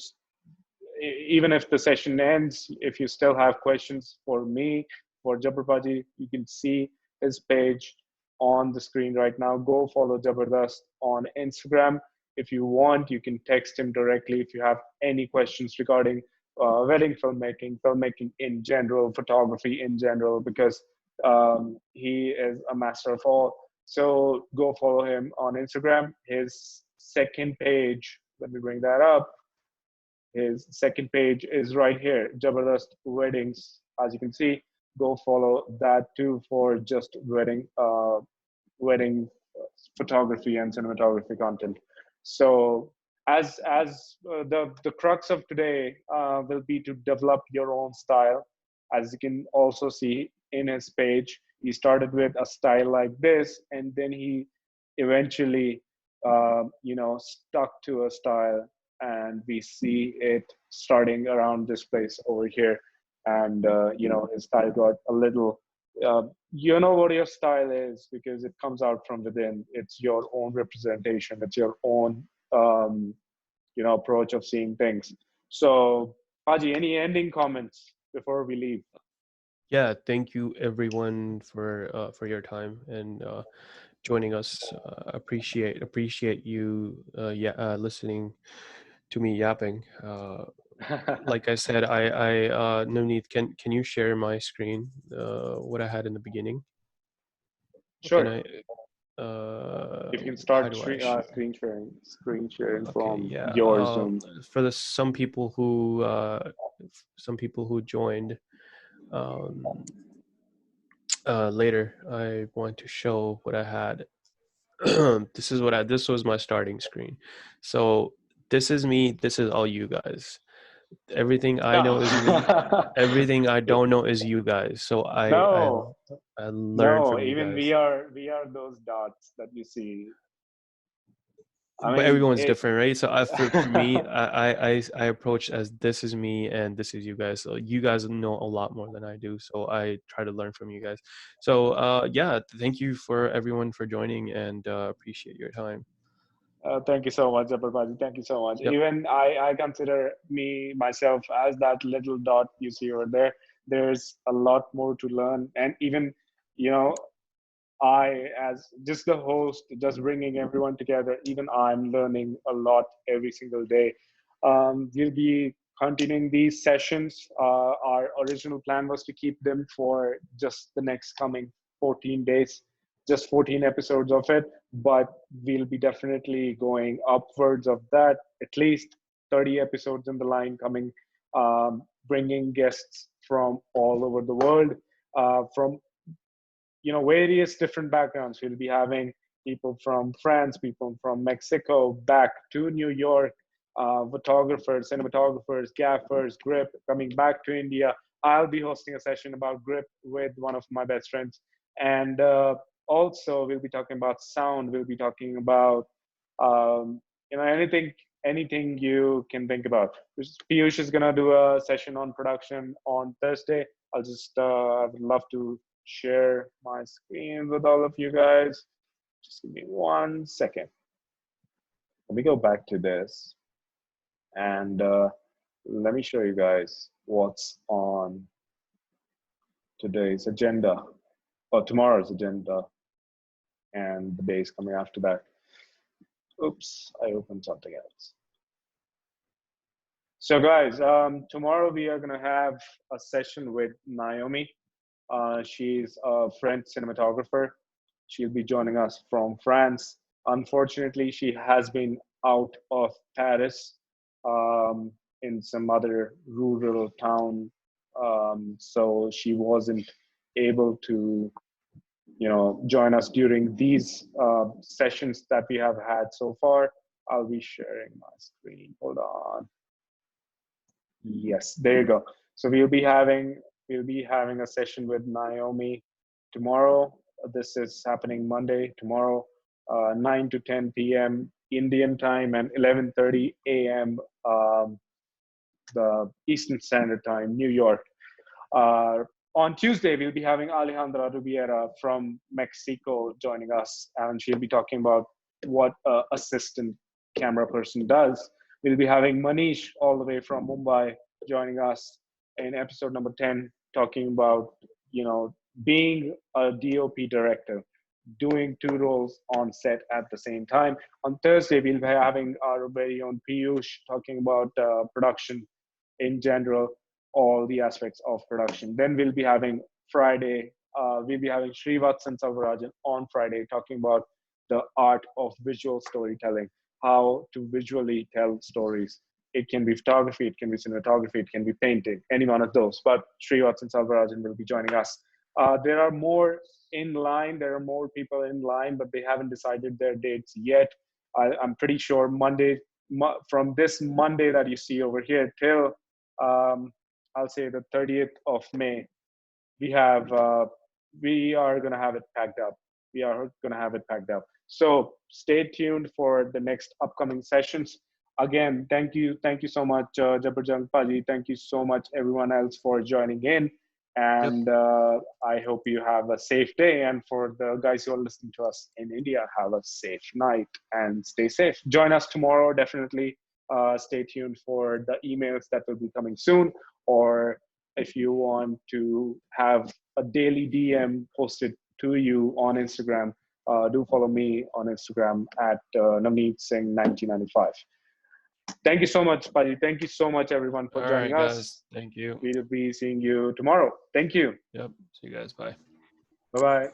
even if the session ends, if you still have questions for me, for Jabarbaji, you can see his page on the screen right now. Go follow Jabardast on Instagram. If you want, you can text him directly if you have any questions regarding wedding filmmaking in general, photography in general, because he is a master of all. So go follow him on Instagram. His second page, let me bring that up. His second page is right here, Jabardast Weddings. As you can see, go follow that too for just wedding photography and cinematography content. So the crux of today will be to develop your own style. As you can also see in his page, he started with a style like this, and then he eventually, stuck to a style, and we see it starting around this place over here. And his style got a little you know what your style is because it comes out from within. It's your own representation. It's your own approach of seeing things. So Haji, any ending comments before we leave? Yeah, thank you everyone for your time and joining us. Appreciate you listening to me yapping. Like I said, Navneet, can you share my screen, what I had in the beginning? Can Sure. I If you can how start do I share? screen sharing Okay, from yeah. your Zoom. For the some people who joined um, later, I want to show what I had. This was my starting screen. So this is me. This is all you guys. Everything I know is me. No. Everything I don't know is you guys. So No, I learn no, from you even we guys. are those dots that you see. I But mean, everyone's it. different, right? So for me, I approach as this is me and this is you guys. So you guys know a lot more than I do. So I try to learn from you guys. So yeah, thank you for everyone for joining and appreciate your time. Thank you so much, Jabarbaji. Thank you so much. Yep. Even I consider myself as that little dot you see over there. There's a lot more to learn, and even you know, I as just the host, just bringing everyone together. Even I'm learning a lot every single day. We'll be continuing these sessions. Our original plan was to keep them for just the next coming 14 days, just 14 episodes of it, but we'll be definitely going upwards of that, at least 30 episodes in the line coming, bringing guests from all over the world, from various different backgrounds. We'll be having people from France, people from Mexico, back to New York, photographers, cinematographers, gaffers, grip, coming back to India. I'll be hosting a session about grip with one of my best friends. And also we'll be talking about sound. We'll be talking about, anything you can think about. Piyush is going to do a session on production on Thursday. I would love to share my screen with all of you guys. Just give me 1 second. Let me go back to this and let me show you guys what's on today's agenda or tomorrow's agenda and the days coming after that. Oops, I opened something else. So guys, tomorrow we are going to have a session with Naomi. She's a French cinematographer. She'll be joining us from France. Unfortunately, she has been out of Paris in some other rural town. So she wasn't able to, join us during these sessions that we have had so far. I'll be sharing my screen. Hold on. Yes, there you go. So we'll be having a session with Naomi tomorrow. This is happening Monday, tomorrow, 9 to 10 p.m. Indian time and 11:30 a.m. The Eastern Standard Time, New York. On Tuesday, we'll be having Alejandra Rubiera from Mexico joining us, and she'll be talking about what an assistant camera person does. We'll be having Manish all the way from Mumbai joining us in episode number 10, talking about, being a DOP director, doing 2 roles on set at the same time. On Thursday, we'll be having our very own Piyush talking about production in general, all the aspects of production. Then we'll be having Friday, we'll be having Srivatsan Savarajan on Friday talking about the art of visual storytelling, how to visually tell stories. It can be photography, it can be cinematography, it can be painting, any one of those. But Srivatsan Savarajan will be joining us. There are more in line, there are more people in line, but they haven't decided their dates yet. I'm pretty sure from this Monday that you see over here till I'll say the 30th of May, we are going to have it packed up. We are going to have it packed up. So stay tuned for the next upcoming sessions. Again, thank you so much, Jabar Jung Paji. Thank you so much, everyone else, for joining in. And I hope you have a safe day. And for the guys who are listening to us in India, have a safe night and stay safe. Join us tomorrow, definitely. Stay tuned for the emails that will be coming soon. Or if you want to have a daily DM posted to you on Instagram, do follow me on Instagram at Navneet Singh 1995. Thank you so much, Paji. Thank you so much, everyone, for joining us. Guys. Thank you. We'll be seeing you tomorrow. Thank you. Yep. See you guys. Bye. Bye-bye.